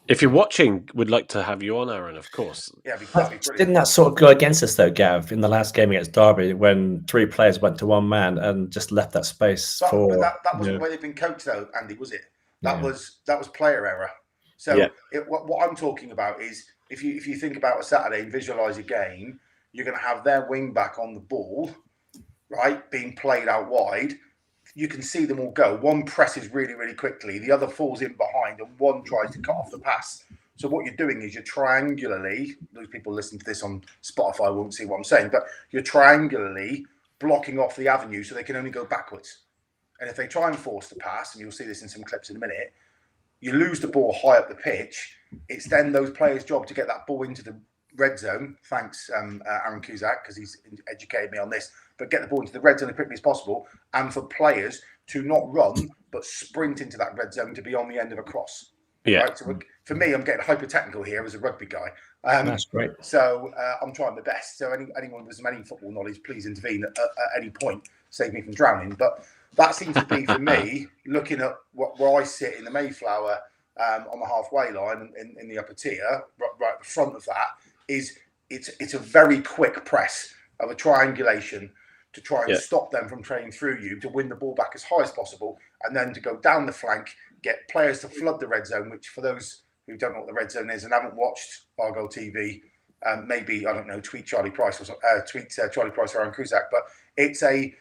Speaker 1: If you're watching, we'd like to have you on, Aaron, of course.
Speaker 2: Yeah, that'd be
Speaker 3: didn't that sort of go against us though, Gav, in the last game against Derby, when 3 players went to 1 man and just left that space for?
Speaker 2: But that wasn't the way they've been coached, though, Andy, was it? That was player error. So what I'm talking about is if you think about a Saturday and visualise a game, you're going to have their wing back on the ball, right, being played out wide. You can see them all go. One presses really, really quickly. The other falls in behind and one tries to cut off the pass. So what you're doing is you're triangularly, those people listening to this on Spotify won't see what I'm saying, but you're triangularly blocking off the avenue so they can only go backwards. And if they try and force the pass, and you'll see this in some clips in a minute, you lose the ball high up the pitch. It's then those players' job to get that ball into the red zone. Thanks, Aaron Cusack, because he's educated me on this. But get the ball into the red zone as quickly as possible, and for players to not run but sprint into that red zone to be on the end of a cross.
Speaker 1: Yeah.
Speaker 2: Right? So for me, I'm getting hyper technical here as a rugby guy.
Speaker 3: That's great.
Speaker 2: So I'm trying my best. So anyone with any football knowledge, please intervene at any point. Save me from drowning. But that seems to be, for me, looking at where I sit in the Mayflower on the halfway line in the upper tier, right at the front of that, is it's a very quick press. of a triangulation to try and stop them from training through you, to win the ball back as high as possible, and then to go down the flank, get players to flood the red zone, which for those who don't know what the red zone is and haven't watched Argo TV, maybe, I don't know, tweet Charlie Price or tweet Charlie Price or Aaron Cusack, but it's a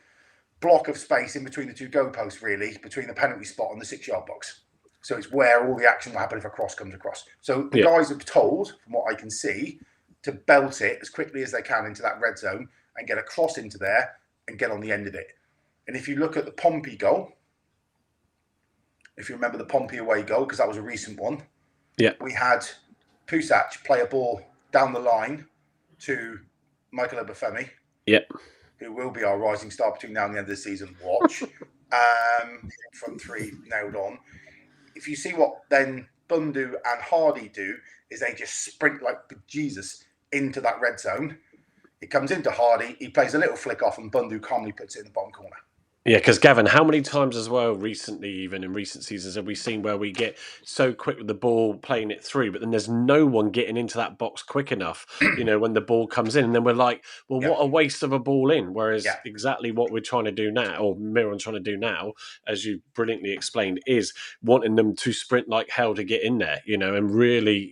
Speaker 2: block of space in between the two goalposts, really, between the penalty spot and the 6-yard box. So it's where all the action will happen if a cross comes across. So the guys are told, from what I can see, to belt it as quickly as they can into that red zone and get a cross into there and get on the end of it. And if you look at the Pompey goal, if you remember the Pompey away goal, because that was a recent one, we had Pusac play a ball down the line to Michael Obafemi, who will be our rising star between now and the end of the season. Watch. Front three nailed on. If you see what then Bundu and Hardy do, is they just sprint like Jesus into that red zone. It comes into Hardy, he plays a little flick off, and Bundu calmly puts it in the bottom corner.
Speaker 1: Yeah, because Gavin, how many times as well recently, even in recent seasons, have we seen where we get so quick with the ball playing it through, but then there's no one getting into that box quick enough, when the ball comes in, and then we're like, well, what a waste of a ball in. Whereas exactly what we're trying to do now, or Miron's trying to do now, as you brilliantly explained, is wanting them to sprint like hell to get in there, and really,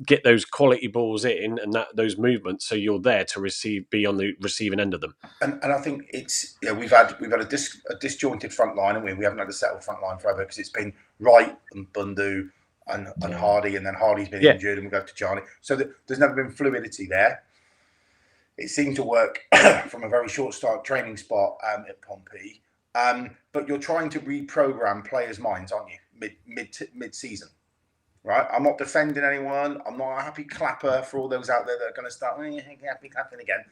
Speaker 1: get those quality balls in and those movements, so you're there to be on the receiving end of them.
Speaker 2: And I think it's we've had a disjointed front line, and we haven't had a settled front line forever, because it's been Wright and Bundu and Hardy, and then Hardy's been injured, and we go to Charlie. So there's never been fluidity there. It seemed to work from a very short start training spot at Pompey, but you're trying to reprogram players' minds, aren't you? Mid season. Right, I'm not defending anyone. I'm not a happy clapper for all those out there that are going to start happy clapping again.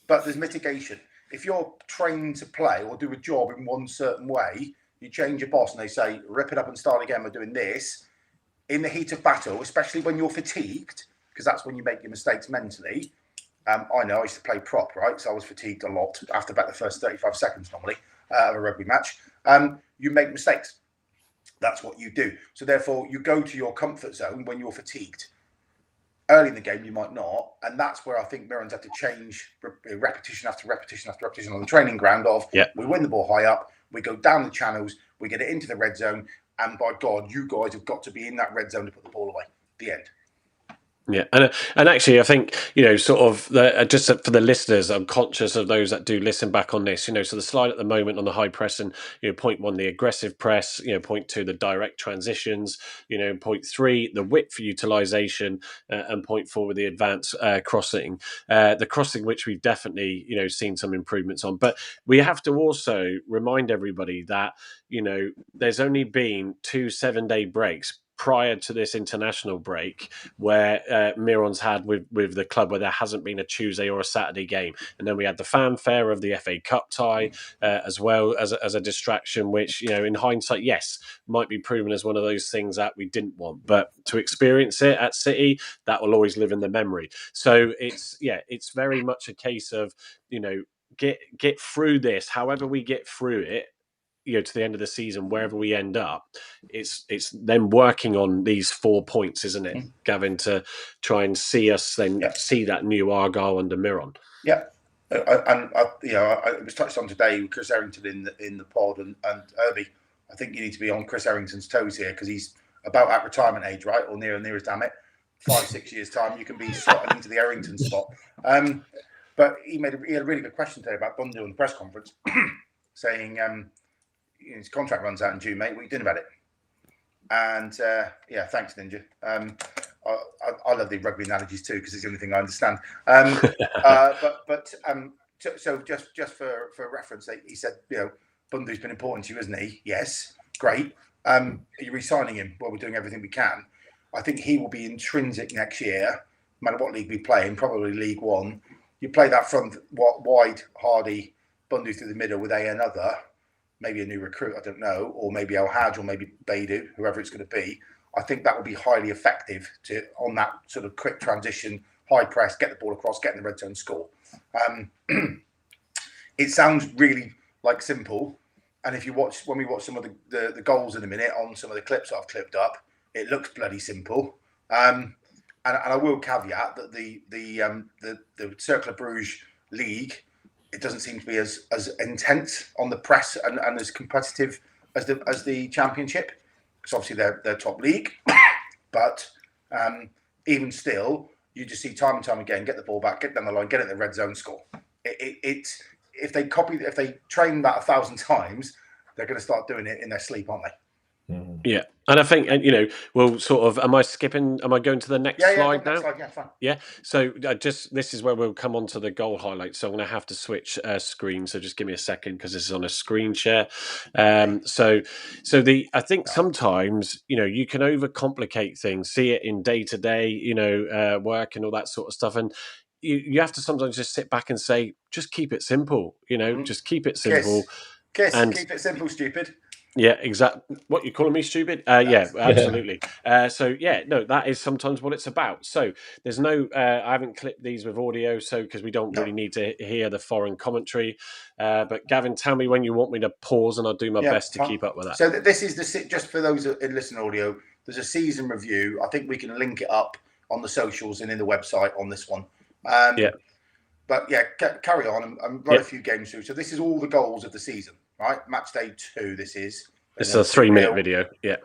Speaker 2: But there's mitigation. If you're trained to play or do a job in one certain way, you change your boss and they say, rip it up and start again, we're doing this. In the heat of battle, especially when you're fatigued, because that's when you make your mistakes mentally. I know I used to play prop, right? So I was fatigued a lot after about the first 35 seconds normally of a rugby match. You make mistakes. That's what you do. So therefore, you go to your comfort zone when you're fatigued. Early in the game, you might not. And that's where I think Miron's had to change repetition after repetition after repetition on the training ground of, we win the ball high up, we go down the channels, we get it into the red zone, and by God, you guys have got to be in that red zone to put the ball away. The end.
Speaker 1: Yeah, and actually, I think sort of just for the listeners, I'm conscious of those that do listen back on this. So the slide at the moment on the high press, and point 1, the aggressive press. Point 2, the direct transitions. Point 3, the width utilization, and point 4 with the advanced crossing. The crossing, which we've definitely seen some improvements on, but we have to also remind everybody that there's only been 2 7-day breaks prior to this international break where Miron's had with the club, where there hasn't been a Tuesday or a Saturday game. And then we had the fanfare of the FA Cup tie as well as a distraction, which, in hindsight, yes, might be proven as one of those things that we didn't want. But to experience it at City, that will always live in the memory. So it's very much a case of, get through this, however we get through it, to the end of the season, wherever we end up, it's then working on these 4 points, isn't it, Gavin, to try and see us then see that new Argyle under Miron.
Speaker 2: Yeah, and it was touched on today with Chris Errington in the pod, and Herbie, I think you need to be on Chris Errington's toes here, because he's about at retirement age, right, or near as damn it. 5-6 years time, you can be slotting into the Errington spot. But he had a really good question today about Bundu in the press conference, saying, his contract runs out in June, mate. What are you doing about it? And thanks, Ninja. I love the rugby analogies too, because it's the only thing I understand. So just for reference, he said, Bundu's been important to you, isn't he? Yes, great. Are you re-signing him? Well, we're doing everything we can. I think he will be intrinsic next year, no matter what league we play in, probably League One. You play that front wide, Hardy, Bundu through the middle with another. Maybe a new recruit, I don't know, or maybe El Hadj, or maybe Beidou, whoever it's going to be. I think that will be highly effective on that sort of quick transition, high press, get the ball across, get in the red zone, score. It sounds really simple, and when we watch some of the goals in a minute on some of the clips I've clipped up, it looks bloody simple. and I will caveat that the Cercle Brugge league, it doesn't seem to be as intense on the press and as competitive as the Championship, because obviously they're top league. But even still, you just see time and time again, get the ball back, get down the line, get it in the red zone, score. If they train that 1,000 times, they're going to start doing it in their sleep, aren't they?
Speaker 1: Yeah, and I think, we'll sort of. Am I going to the next slide now?
Speaker 2: Slide, yeah, fine.
Speaker 1: Yeah. So this is where we'll come on to the goal highlights. So I'm going to have to switch screen. So just give me a second because this is on a screen share. I think sometimes you can overcomplicate things. See it in day to day, work and all that sort of stuff, and you have to sometimes just sit back and say, just keep it simple. Just keep it simple.
Speaker 2: Kiss. And keep it simple, stupid.
Speaker 1: Yeah, exactly. What, you're calling me stupid? Yeah, absolutely. That is sometimes what it's about. So there's no, I haven't clipped these with audio, because we don't really need to hear the foreign commentary. But Gavin, tell me when you want me to pause, and I'll do my best to keep up with that.
Speaker 2: So this is just for those in listen audio. There's a season review. I think we can link it up on the socials and in the website on this one. But carry on and run a few games through. So this is all the goals of the season. Right, match day 2. This is.
Speaker 1: It's a 3-minute video. Yeah.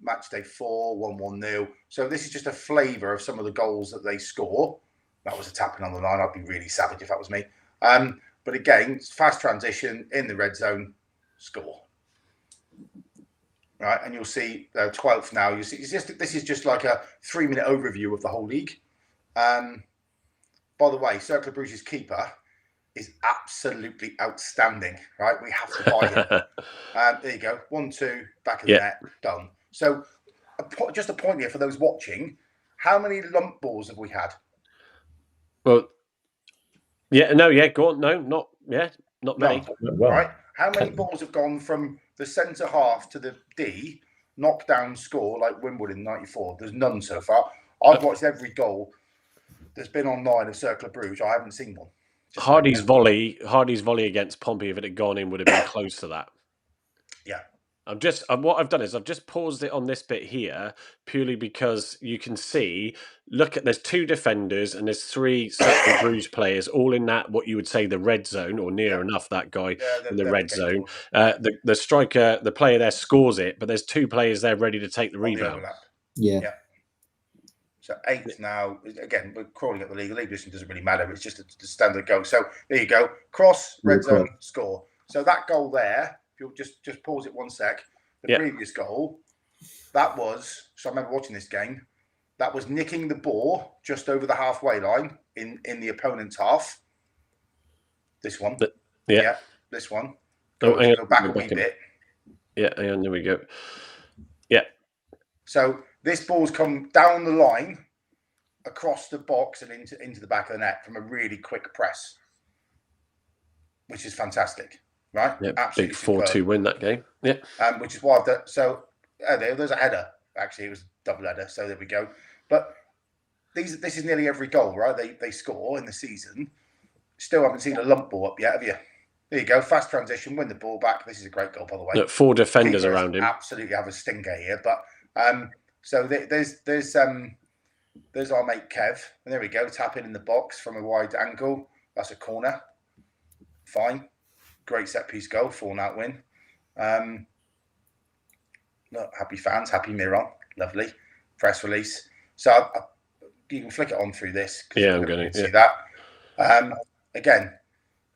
Speaker 2: Match day 4, 1-1-0. So this is just a flavour of some of the goals that they score. That was a tapping on the line. I'd be really savage if that was me. But again, fast transition in the red zone, score. Right, and you'll see 12th now. You see, this is just like a 3-minute overview of the whole league. By the way, Cercle Brugge's keeper is absolutely outstanding, right? We have to buy him. There you go. 1-2, back of the net, done. So just a point here for those watching. How many lump balls have we had?
Speaker 1: Well, go on. No, not many.
Speaker 2: Well. Right? How many balls have gone from the centre half to the D, knockdown score like Wimbledon 94? There's none so far. I've watched every goal that's been online of Cercle Brugge. I haven't seen one.
Speaker 1: Hardy's volley against Pompey, if it had gone in, would have been close to that.
Speaker 2: Yeah.
Speaker 1: What I've done is I've just paused it on this bit here purely because you can see. There's 2 defenders and there's 3 Cercle Brugge players, all in that what you would say the red zone or near enough. That guy in the red zone. The striker, the player there scores it, but there's 2 players there ready to take the rebound.
Speaker 2: Yeah. So 8th now. Again, we're crawling at the league. The league position doesn't really matter. It's just a standard goal. So there you go. Cross, red zone, score. So that goal there, if you'll just pause it 1 sec. The previous goal, that was, so I remember watching this game, that was nicking the ball just over the halfway line in the opponent's half. This one. This one. Go back a wee bit.
Speaker 1: Yeah, and there we go. Yeah.
Speaker 2: So this ball's come down the line, across the box and into the back of the net from a really quick press, which is fantastic, right?
Speaker 1: Yeah, absolutely big 4-2 win that game. Yeah,
Speaker 2: which is why I've done. So there's a header. Actually, it was a double header. So there we go. But this is nearly every goal, right? They score in the season. Still haven't seen a lump ball up yet, have you? There you go. Fast transition, win the ball back. This is a great goal, by the way.
Speaker 1: Look, 4 defenders around him.
Speaker 2: Absolutely have a stinker here, but. So there's our mate Kev, and there we go, tap in the box from a wide angle. That's a corner. Fine, great set piece goal, 4-0 win. Look, happy fans, happy Miron, lovely press release. So you can flick it on through this.
Speaker 1: Yeah, I'm going to
Speaker 2: see that. Again,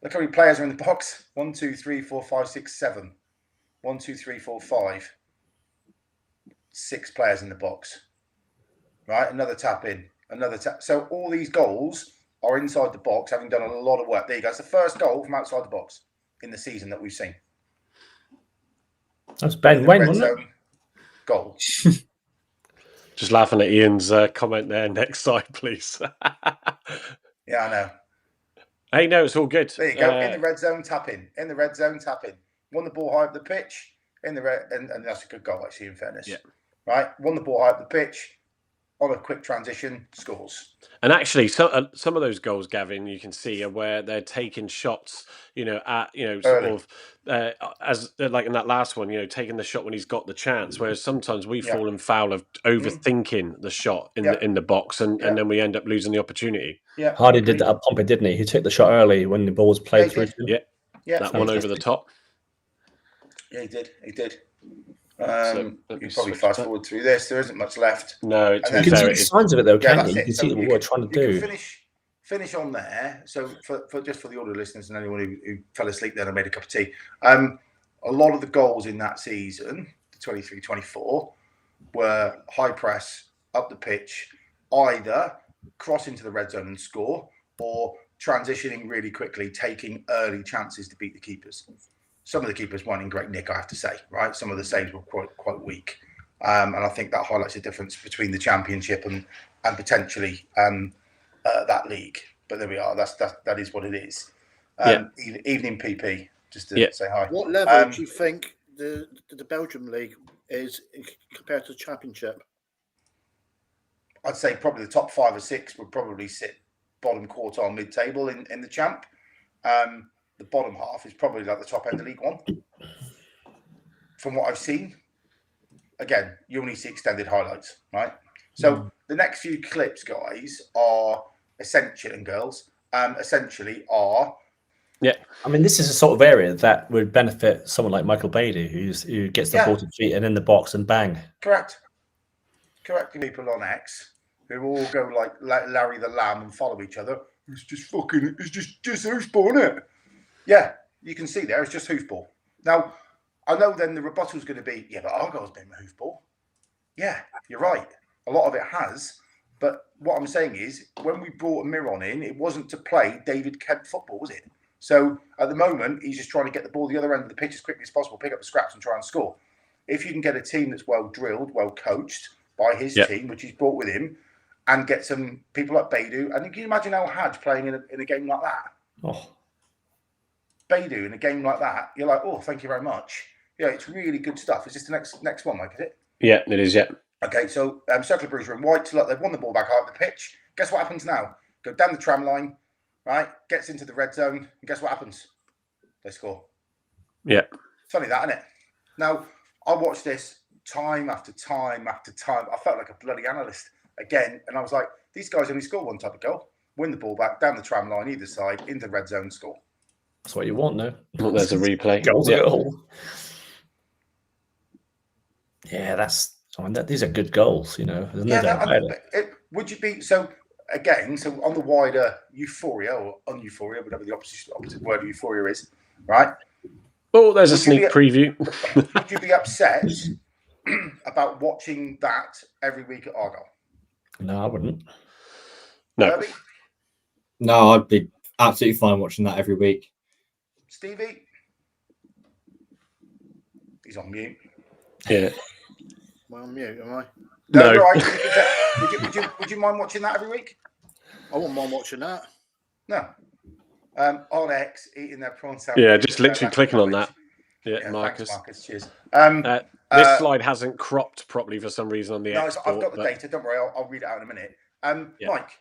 Speaker 2: look how many players are in the box. 1, 2, 3, 4, 5, 6, 7. 1, 2, 3, 4, 5. 6 players in the box, right? Another tap in, another tap. So all these goals are inside the box, having done a lot of work. There you go. It's the first goal from outside the box in the season that we've seen.
Speaker 3: That's Ben Wayne, wasn't it?
Speaker 2: Goal.
Speaker 1: Just laughing at Ian's comment there. Next slide, please.
Speaker 2: Yeah, I know.
Speaker 1: Hey, no, it's all good.
Speaker 2: There you go. In the red zone, tap in. In the red zone, tap in. Won the ball high up the pitch. In the red, and that's a good goal, actually, in fairness.
Speaker 1: Yeah.
Speaker 2: Right? Won the ball high up the pitch. on a quick transition, scores.
Speaker 1: And actually, some of those goals, Gavin, you can see are where they're taking shots, at sort
Speaker 2: Early.
Speaker 1: of as like in that last one, taking the shot when he's got the chance. Whereas sometimes we've fallen foul of overthinking the shot in the box, and then we end up losing the opportunity.
Speaker 2: Yeah,
Speaker 3: Hardy did that at Pompey, didn't he? He took the shot early when the ball was played through.
Speaker 2: Yeah,
Speaker 1: that one over the top.
Speaker 2: Yeah, he did.
Speaker 1: So
Speaker 2: you probably fast forward through this. There isn't much left.
Speaker 1: No,
Speaker 3: you can see the signs of it though, can't you? You can see what we're trying to do.
Speaker 2: You can finish on there. So for just for the audio listeners and anyone who fell asleep then and made a cup of tea, a lot of the goals in that season, the 23-24, were high press up the pitch, either cross into the red zone and score, or transitioning really quickly, taking early chances to beat the keepers. Some of the keepers weren't in great nick, I have to say, right? Some of the saves were quite weak. And I think that highlights the difference between the Championship and potentially that league. But there we are. That is what it is. Evening PP, just to say hi.
Speaker 6: What level do you think the Belgium league is compared to the Championship?
Speaker 2: I'd say probably the top 5 or 6 would probably sit bottom quartile, mid-table in the Champ. The bottom half is probably like the top end of League One. From what I've seen, again, you only see extended highlights, right? So the next few clips, guys, are essentially, and girls, essentially are.
Speaker 3: Yeah, I mean, this is a sort of area that would benefit someone like Michael Beattie, who gets the ball to feet and in the box and bang.
Speaker 2: Correct. People on X who all go like Larry the Lamb and follow each other. It's just hoofball, isn't it? Yeah, you can see there, it's just hoofball. Now, I know then the rebuttal is going to be, but Argyle's been hoofball. Yeah, you're right. A lot of it has. But what I'm saying is, when we brought Miron in, it wasn't to play David Kemp football, was it? So at the moment, he's just trying to get the ball the other end of the pitch as quickly as possible, pick up the scraps and try and score. If you can get a team that's well drilled, well coached by his team, which he's brought with him, and get some people like Beidou, and can you imagine El Hadj playing in a game like that?
Speaker 3: Oh.
Speaker 2: Beidou in a game like that, you're like, oh, thank you very much. Yeah, it's really good stuff. Is this the next one, Mike, is it?
Speaker 1: Yeah, it is, yeah.
Speaker 2: Okay, so Cercle Brugge are in white. Look, they've won the ball back out of the pitch. Guess what happens now? Go down the tram line, right? Gets into the red zone, and guess what happens? They score.
Speaker 1: Yeah.
Speaker 2: Funny that, isn't it? Now, I watched this time after time after time. I felt like a bloody analyst again, and I was like, these guys only score one type of goal. Win the ball back, down the tram line, either side, into the red zone, score.
Speaker 3: That's what you want, no?
Speaker 1: Well, there's a replay.
Speaker 3: Goal. Yeah, these are good goals, There's no doubt about it.
Speaker 2: Would you be so on the wider euphoria or un-euphoria, whatever the opposite word of euphoria is, right?
Speaker 1: Oh, there's a sneak preview.
Speaker 2: Would you be upset about watching that every week at Argyle?
Speaker 3: No, I wouldn't.
Speaker 1: No.
Speaker 2: Kirby?
Speaker 5: No, I'd be absolutely fine watching that every week.
Speaker 2: Stevie? He's on mute.
Speaker 1: Yeah.
Speaker 6: Am I on mute, am I?
Speaker 2: No. Right. Would you mind watching that every week?
Speaker 6: I wouldn't mind watching that.
Speaker 2: No. On X, eating their prawn sandwich.
Speaker 1: Yeah, just literally clicking on that. Yeah, Marcus.
Speaker 2: Thanks, Marcus. Cheers.
Speaker 1: This slide hasn't cropped properly for some reason on the export.
Speaker 2: I've got the data. Don't worry, I'll read it out in a minute. Mike,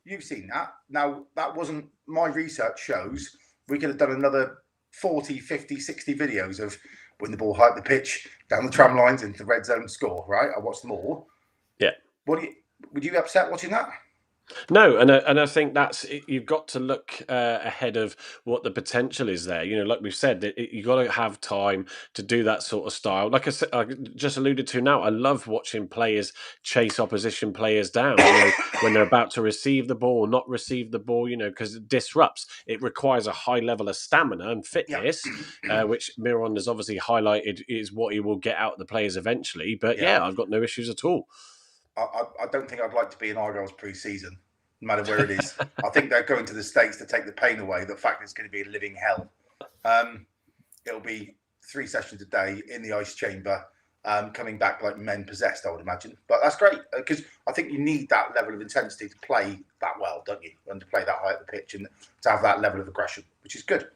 Speaker 2: you've seen that. Now, that wasn't my research shows. We could have done another 40, 50, 60 videos of win the ball high up the pitch, down the tram lines, into the red zone, score, right? I watched them all.
Speaker 1: Yeah.
Speaker 2: Would you be upset watching that?
Speaker 1: No, and I think you've got to look ahead of what the potential is there. Like we've said, you've got to have time to do that sort of style. Like I said, I just alluded to now, I love watching players chase opposition players down when they're about to receive the ball or not receive the ball, because it disrupts. It requires a high level of stamina and fitness, which Miron has obviously highlighted is what he will get out of the players eventually. But I've got no issues at all.
Speaker 2: I don't think I'd like to be in Argyle's pre-season, no matter where it is. I think they're going to the States to take the pain away. The fact it's going to be a living hell. It'll be 3 sessions a day in the ice chamber, coming back like men possessed, I would imagine. But that's great, because I think you need that level of intensity to play that well, don't you? And to play that high at the pitch and to have that level of aggression, which is good.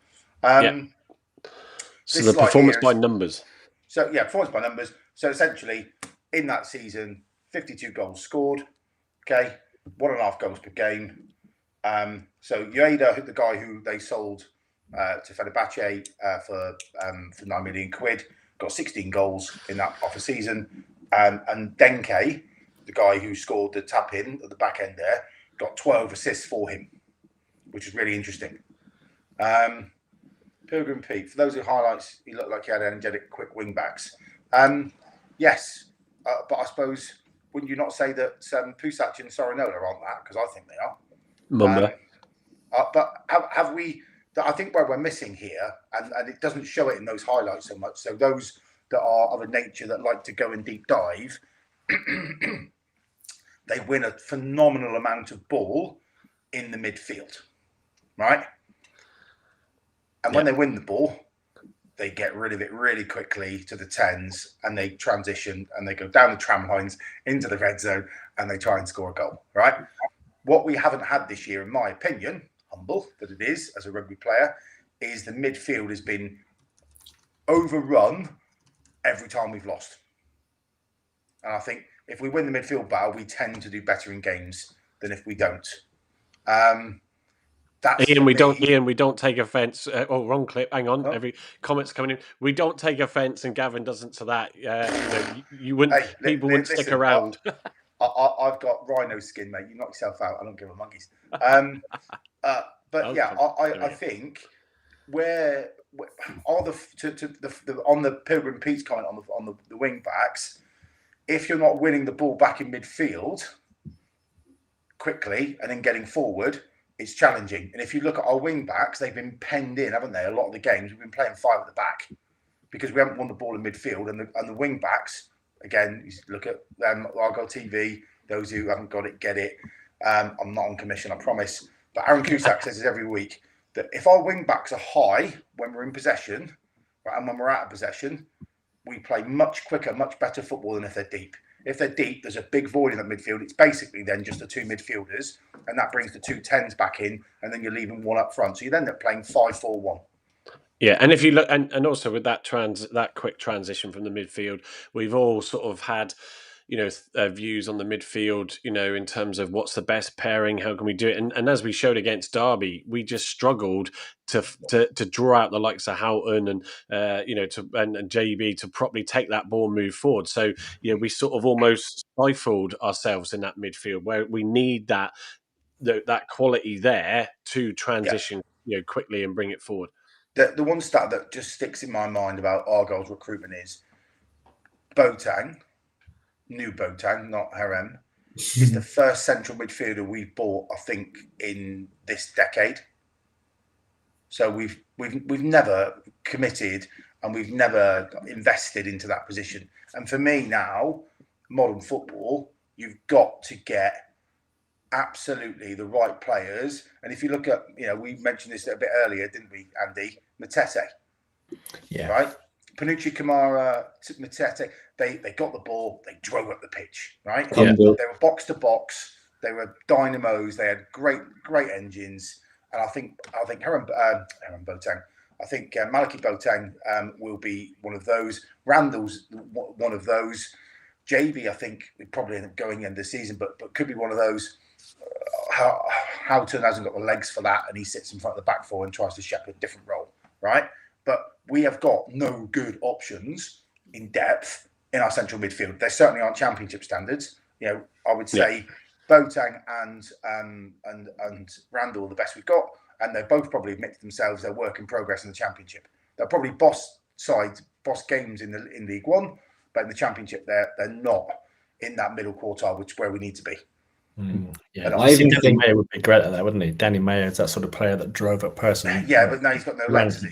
Speaker 1: So the performance by numbers.
Speaker 2: So, performance by numbers. So essentially, in that season, 52 goals scored, Okay, 1.5 goals per game. So Ueda, the guy who they sold to Fenerbahce for 9 million quid, got 16 goals in that off a season. And Denke, the guy who scored the tap in at the back end there, got 12 assists for him, which is really interesting. Pilgrim Pete, for those who highlights, he looked like he had energetic, quick wing backs. Yes, but I suppose, wouldn't you not say that Pusac and Sorinola aren't that? Because I think they are.
Speaker 1: Mumba.
Speaker 2: But have we? I think where we're missing here, and it doesn't show it in those highlights so much. So those that are of a nature that like to go and deep dive, they win a phenomenal amount of ball in the midfield, right? And when they win the ball, they get rid of it really quickly to the 10s, and they transition and they go down the tram lines into the red zone and they try and score a goal, right? What we haven't had this year, in my opinion, humble that it is as a rugby player, is the midfield has been overrun every time we've lost. And I think if we win the midfield battle, we tend to do better in games than if we don't.
Speaker 1: Ian, we don't take offence. Wrong clip. Hang on. Every comment's coming in. We don't take offence, and Gavin doesn't to that. You wouldn't. People wouldn't stick around.
Speaker 2: I've got rhino skin, mate. You knock yourself out. I don't give a monkeys. But yeah, I think where are on the Pilgrim Pete's comment on the wing backs, if you're not winning the ball back in midfield quickly and then getting forward, it's challenging. And if you look at our wing backs, they've been penned in, haven't they? A lot of the games we've been playing 5 at the back because we haven't won the ball in midfield, and the wing backs. Again, you look at Argo TV. Those who haven't got it, get it. I'm not on commission, I promise. But Aaron Cusack says this every week, that if our wing backs are high when we're in possession, right, and when we're out of possession, we play much quicker, much better football than if they're deep. If they're deep, there's a big void in that midfield. It's basically then just the 2 midfielders, and that brings the 2 10s back in, and then you're leaving 1 up front. So you end up playing 5-4-1.
Speaker 1: Yeah, and if you look, and also with that quick transition from the midfield, we've all sort of had, views on the midfield, in terms of what's the best pairing, how can we do it, and as we showed against Derby, we just struggled to draw out the likes of Houghton and and JB to properly take that ball and move forward. So we sort of almost stifled ourselves in that midfield where we need that quality there to transition quickly and bring it forward.
Speaker 2: The one stat that just sticks in my mind about Argyle's recruitment is Boateng, new Boateng, not Harem, is the first central midfielder we've bought, I think, in this decade. So we've never committed and we've never invested into that position. And for me now, modern football, you've got to get absolutely the right players. And if you look at, we mentioned this a bit earlier, didn't we, Andy? Matete. Yeah. Right? Panucci, Kamara, Matete, they got the ball, they drove up the pitch, right? Yeah. They were box to box, they were dynamos, they had great engines. And I think Aaron Boateng, I think Maliki Boateng will be one of those. Randall's one of those. JB, I think, we probably end up going in the season, but could be one of those. Houghton hasn't got the legs for that, and he sits in front of the back four and tries to shepherd a different role, right? But we have got no good options in depth in our central midfield. They certainly aren't championship standards. I would say Boateng and Randall are the best we've got, and they both probably admit to themselves they're work in progress in the championship. They're probably boss games in League One, but in the championship they're not in that middle quartile, which is where we need to be.
Speaker 3: Yeah, I even think Mayer would be great at that, wouldn't he? Danny Mayer is that sort of player that drove up person.
Speaker 2: Yeah, but now he's got no legs.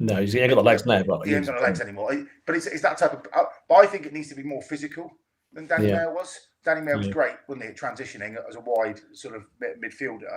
Speaker 3: No, he ain't got the legs now. But
Speaker 2: he ain't got the legs anymore. But it's that type of. But I think it needs to be more physical than Danny Mayer was. Danny Mayer was great, wasn't he, at transitioning as a wide sort of midfielder.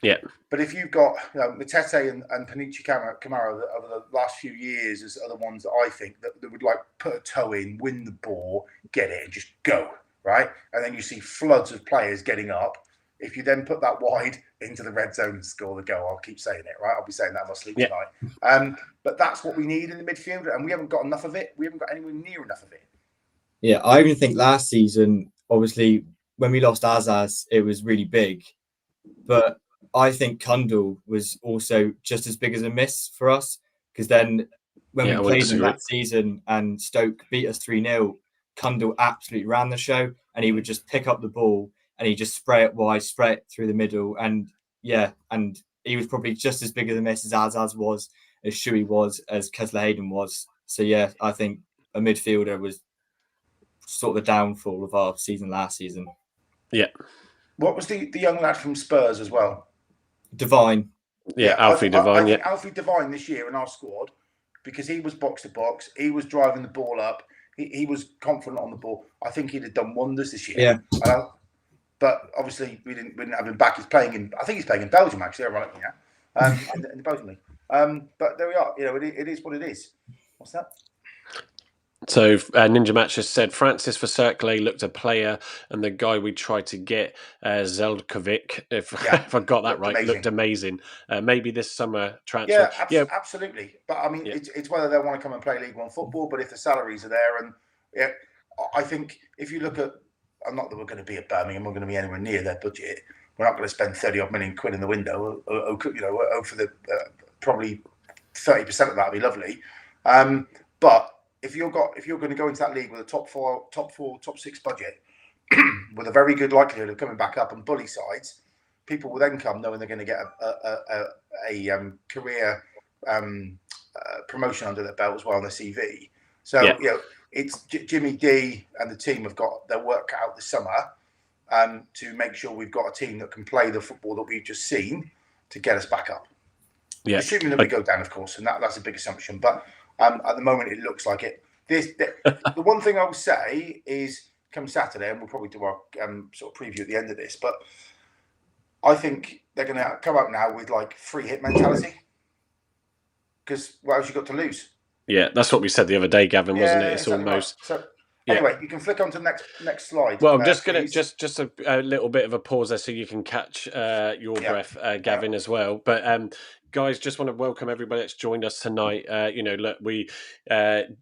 Speaker 1: Yeah.
Speaker 2: But if you've got Matete and Panucci Kamara over the last few years as are the ones that I think that would like put a toe in, win the ball, get it, and just go. Right, and then you see floods of players getting up. If you then put that wide into the red zone and score the goal, I'll keep saying it, right? I'll be saying that in my sleep tonight. But that's what we need in the midfield, and we haven't got enough of it. We haven't got anywhere near enough of it.
Speaker 5: Yeah, I even think last season, obviously, when we lost Azaz, it was really big. But I think Kundal was also just as big as a miss for us, because then when we played them that season and Stoke beat us 3-0, Kundal absolutely ran the show, and he would just pick up the ball and he just spray it wide, spray it through the middle, and he was probably just as big as a miss as Azaz was, as Shuey was, as Kesler Hayden was. So yeah, I think a midfielder was sort of the downfall of our season last season.
Speaker 1: Yeah.
Speaker 2: What was the young lad from Spurs as well?
Speaker 5: Devine.
Speaker 1: Yeah, Alfie Devine.
Speaker 2: I think Alfie Devine this year in our squad, because he was box to box, he was driving the ball up, he was confident on the ball. I think he'd have done wonders this year.
Speaker 5: Yeah.
Speaker 2: But obviously we didn't have him back. He's playing in Belgium actually, ironically now, in the Belgium league. But there we are. It is what it is. What's that?
Speaker 1: So Ninja Match has said Francis for Cercle looked a player, and the guy we tried to get, Zeldkovic, if I got that right, looked amazing. Maybe this summer transfer.
Speaker 2: Absolutely. But I mean, it's whether they want to come and play League One football. But if the salaries are there, and I think if you look at, I'm not that we're going to be at Birmingham, we're going to be anywhere near their budget. We're not going to spend 30-odd million quid in the window. For the probably 30% of that would be lovely. But if you're going to go into that league with a top four, top six budget, with a very good likelihood of coming back up and bully sides, people will then come knowing they're going to get a career promotion under their belt as well on their CV. So it's Jimmy D and the team have got their work out this summer to make sure we've got a team that can play the football that we've just seen to get us back up. Yeah, assuming that we go down, of course, and that's a big assumption, but. At the moment, it looks like it. The one thing I will say is, come Saturday, and we'll probably do our sort of preview at the end of this, but I think they're going to come out now with like free hit mentality. Because what else you got to lose?
Speaker 1: Yeah, that's what we said the other day, Gavin, wasn't it? It's exactly almost.
Speaker 2: Right. So, anyway, you can flick on to the next slide.
Speaker 1: Well, I'm just going to just a little bit of a pause there so you can catch your breath, Gavin, as well. But guys, just want to welcome everybody that's joined us tonight. Look, we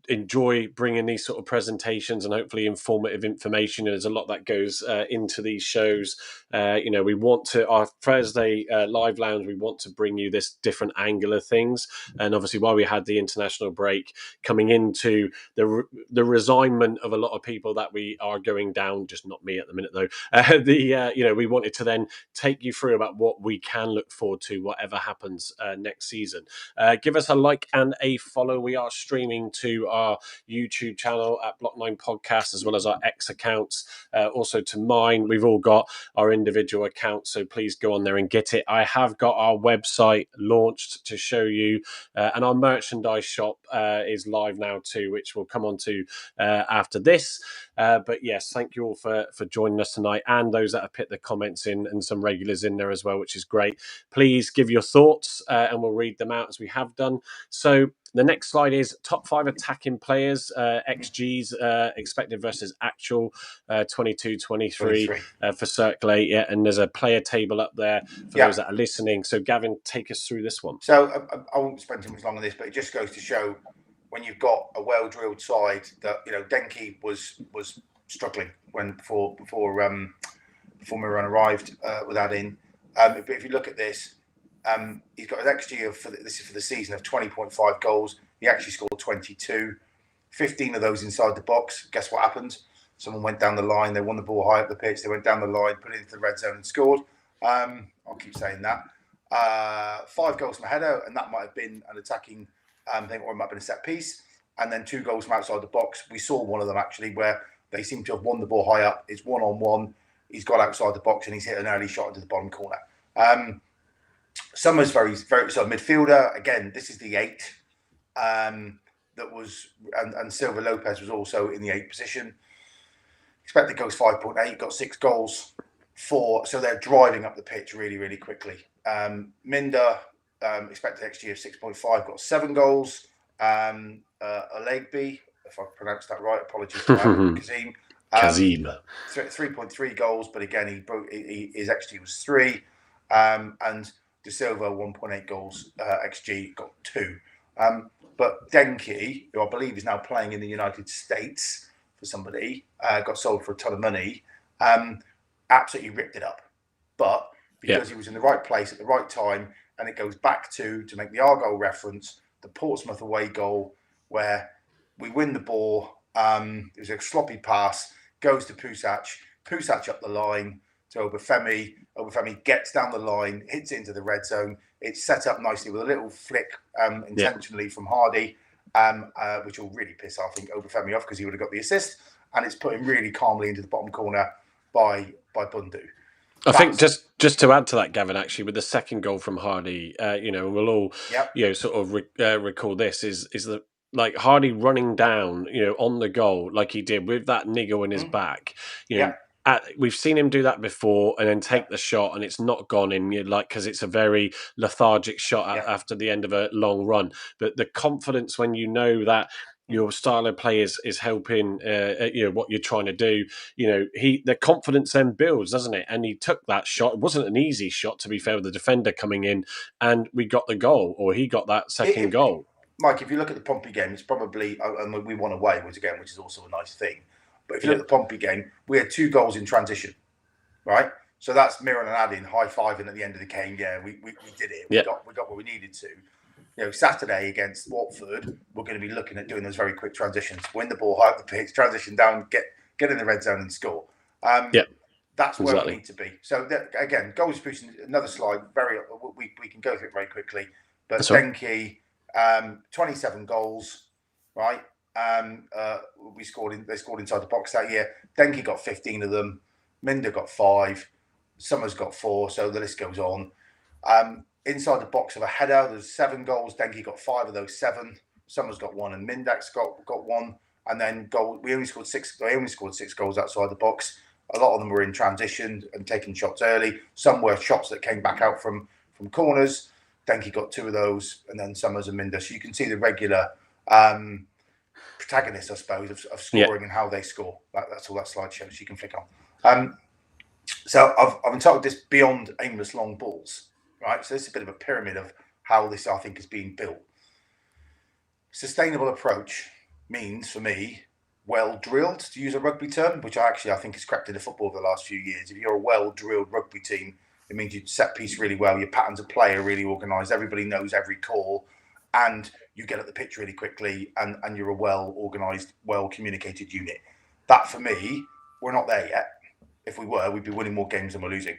Speaker 1: enjoy bringing these sort of presentations and hopefully informative information. There's a lot that goes into these shows. We want to, our Thursday live lounge, we want to bring you this different angle of things. And obviously, while we had the international break, coming into the resignment of a lot of people that we are going down, just not me at the minute though, we wanted to then take you through about what we can look forward to, whatever happens next season. Give us a like and a follow. We are streaming to our YouTube channel at Block 9 Podcast, as well as our X accounts, also to mine. We've all got our individual accounts, so please go on there and get it. I have got our website launched to show you, and our merchandise shop is live now too, which we'll come on to after this. But yes, thank you all for joining us tonight, and those that have put the comments in, and some regulars in there as well, which is great. Please give your thoughts and we'll read them out as we have done. So the next slide is top 5 attacking players, XGs, expected versus actual, 22-23 for Cercle. And there's a player table up there for those that are listening. So Gavin, take us through this one.
Speaker 2: So I won't spend too much long on this, but it just goes to show when you've got a well-drilled side that, Denki was struggling before Miron arrived with that in. But if you look at this, he's got an XG for the season of 20.5 goals. He actually scored 22, 15 of those inside the box. Guess what happened? Someone went down the line. They won the ball high up the pitch. They went down the line, put it into the red zone and scored. I'll keep saying that. 5 goals from a header, and that might have been an attacking thing, or it might have been a set piece. And then 2 goals from outside the box. We saw one of them actually where they seem to have won the ball high up. It's 1-on-1. He's got outside the box and he's hit an early shot into the bottom corner. Summer's very, very so midfielder. Again, this is the 8 that was, and Silva Lopez was also in the 8 position. Expected goals 5.8, got 6 goals, 4. So they're driving up the pitch really, really quickly. Minder, expected XG of 6.5, got 7 goals. Alegby, if I pronounced that right, apologies to Kazim. 3.3 goals, but again, his XG was 3. And De Silva, 1.8 goals, XG, got 2. But Denki, who I believe is now playing in the United States for somebody, got sold for a ton of money. absolutely ripped it up. But because he was in the right place at the right time, and it goes back to make the Argyle reference, the Portsmouth away goal where we win the ball. It was a sloppy pass, goes to Pusac up the line to Obafemi. Obafemi gets down the line, hits it into the red zone. It's set up nicely with a little flick intentionally from Hardy, which will really piss, I think, Obafemi off because he would have got the assist. And it's put him really calmly into the bottom corner by Bundu.
Speaker 1: I think just to add to that, Gavin, actually, with the second goal from Hardy, and we'll all, sort of recall this is that, like, Hardy running down, on the goal like he did with that niggle in his back, we've seen him do that before and then take the shot and it's not gone in, because it's a very lethargic shot after the end of a long run. But the confidence when you know that your style of play is helping, what you're trying to do. The confidence then builds, doesn't it? And he took that shot. It wasn't an easy shot, to be fair, with the defender coming in, and we got the goal, or he got that second goal.
Speaker 2: Mike, if you look at the Pompey game, it's probably, and we won away, which is also a nice thing. But if you look at the Pompey game, we had 2 goals in transition, right? So that's Miron and Adin high-fiving at the end of the game. Yeah, we did it. We got what we needed to. Saturday against Watford, we're going to be looking at doing those very quick transitions. Win the ball high up the pitch, transition down, get in the red zone and score. That's where we need to be. So again, goal distribution, another slide. We can go through it very quickly. But Denki, 27 goals, right? They scored inside the box that year. Denki got 15 of them. Minder got 5. Summers got 4. So the list goes on. Inside the box of a header, there's 7 goals. Denki got 5 of those 7. Summers got 1, and Mindax got 1. And then we only scored 6. They only scored 6 goals outside the box. A lot of them were in transition and taking shots early. Some were shots that came back out from corners. Denki got 2 of those, and then Summers and Minder. So you can see the regular protagonists, I suppose, of scoring and how they score. That's all that slide shows. You can flick on. So I've entitled this Beyond Aimless Long Balls. Right, so this is a bit of a pyramid of how this, I think, is being built. Sustainable approach means, for me, well drilled, to use a rugby term, which I think has crept into football over the last few years. If you're a well drilled rugby team, it means you set piece really well, your patterns of play are really organised, everybody knows every call, and you get at the pitch really quickly, and you're a well organised, well communicated unit. That, for me, we're not there yet. If we were, we'd be winning more games than we're losing.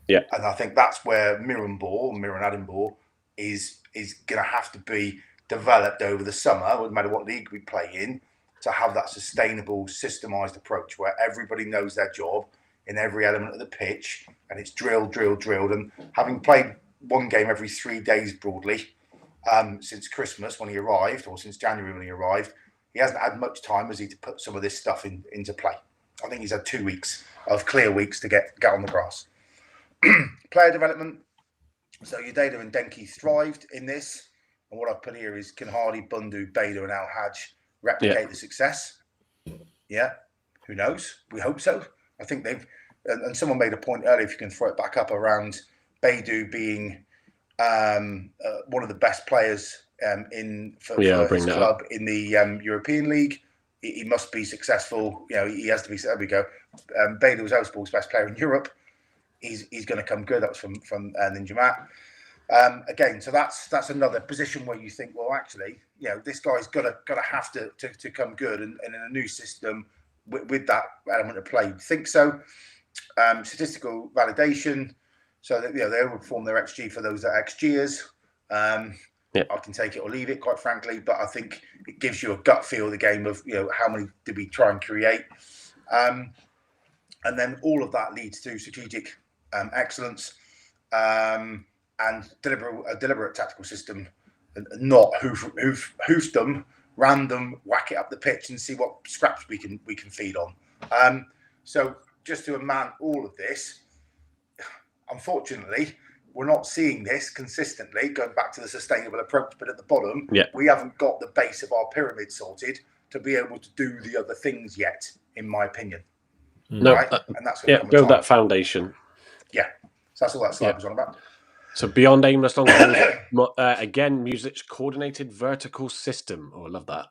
Speaker 1: Yeah,
Speaker 2: and I think that's where Miron Adin ball is going to have to be developed over the summer, no matter what league we play in, to have that sustainable, systemised approach where everybody knows their job in every element of the pitch, and it's drilled. And having played one game every 3 days broadly since Christmas when he arrived, or since January when he arrived, he hasn't had much time, has he, to put some of this stuff into play. I think he's had 2 weeks of clear weeks to get on the grass. Player development. So Udeda and Denki thrived in this. And what I've put here is, can Hardy, Bundu, Bader and Al Hajj replicate the success? Yeah. Who knows? We hope so. I think they've... And someone made a point earlier, if you can throw it back up, around Baidu being one of the best players for his club in the European League. He must be successful. He has to be... There we go. Baidu was Elfsborg's best player in Europe. He's going to come good. That was from Ninja Matt. Again, so that's another position where you think, well, actually, this guy's got to have to come good, and in a new system with that element of play, you'd think so. Statistical validation, so that they overperform their XG for those that are XGers. I can take it or leave it, quite frankly, but I think it gives you a gut feel of the game of how many did we try and create, and then all of that leads to strategic excellence, and a deliberate tactical system, not hoofdom, random, whack it up the pitch and see what scraps we can feed on. So just to man all of this, unfortunately, we're not seeing this consistently. Going back to the sustainable approach, but at the bottom, we haven't got the base of our pyramid sorted to be able to do the other things yet, in my opinion.
Speaker 1: No,
Speaker 2: right? And that's
Speaker 1: build that foundation.
Speaker 2: Yeah, so that's all that slide was on about.
Speaker 1: So beyond aimless long balls, again, Music's coordinated vertical system. Oh, I love that.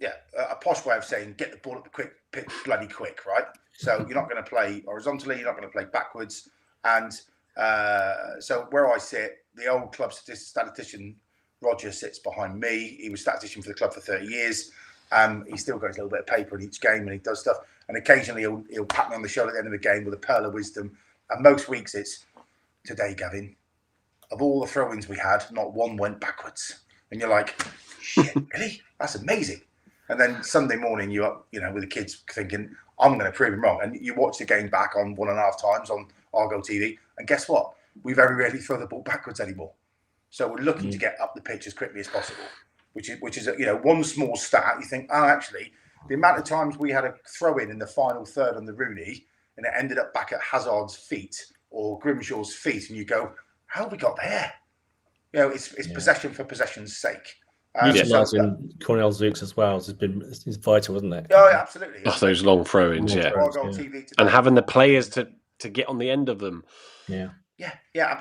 Speaker 2: a posh way of saying get the ball at the pitch bloody quick, right? So you're not going to play horizontally, you're not going to play backwards. And so where I sit, the old club statistician Roger sits behind me. He was statistician for the club for 30 years. He still got his little bit of paper in each game and he does stuff. And occasionally he'll pat me on the shoulder at the end of the game with a pearl of wisdom. And most weeks it's, today, Gavin, of all the throw-ins we had, not one went backwards. And you're like, shit, really? That's amazing. And then Sunday morning, you're up, with the kids thinking, I'm going to prove him wrong. And you watch the game back on 1.5 times on Argo TV. And guess what? We very rarely throw the ball backwards anymore. So we're looking to get up the pitch as quickly as possible, which is one small stat. You think, actually, the amount of times we had a throw in the final third on the Rooney and it ended up back at Hazard's feet or Grimshaw's feet, and you go, how have we got there? It's possession for possession's sake.
Speaker 3: Utilising Cornell Zooks as well has been vital, isn't it?
Speaker 2: Oh, absolutely.
Speaker 1: Oh, those long throw-ins, and having the players to get on the end of them.
Speaker 2: Yeah.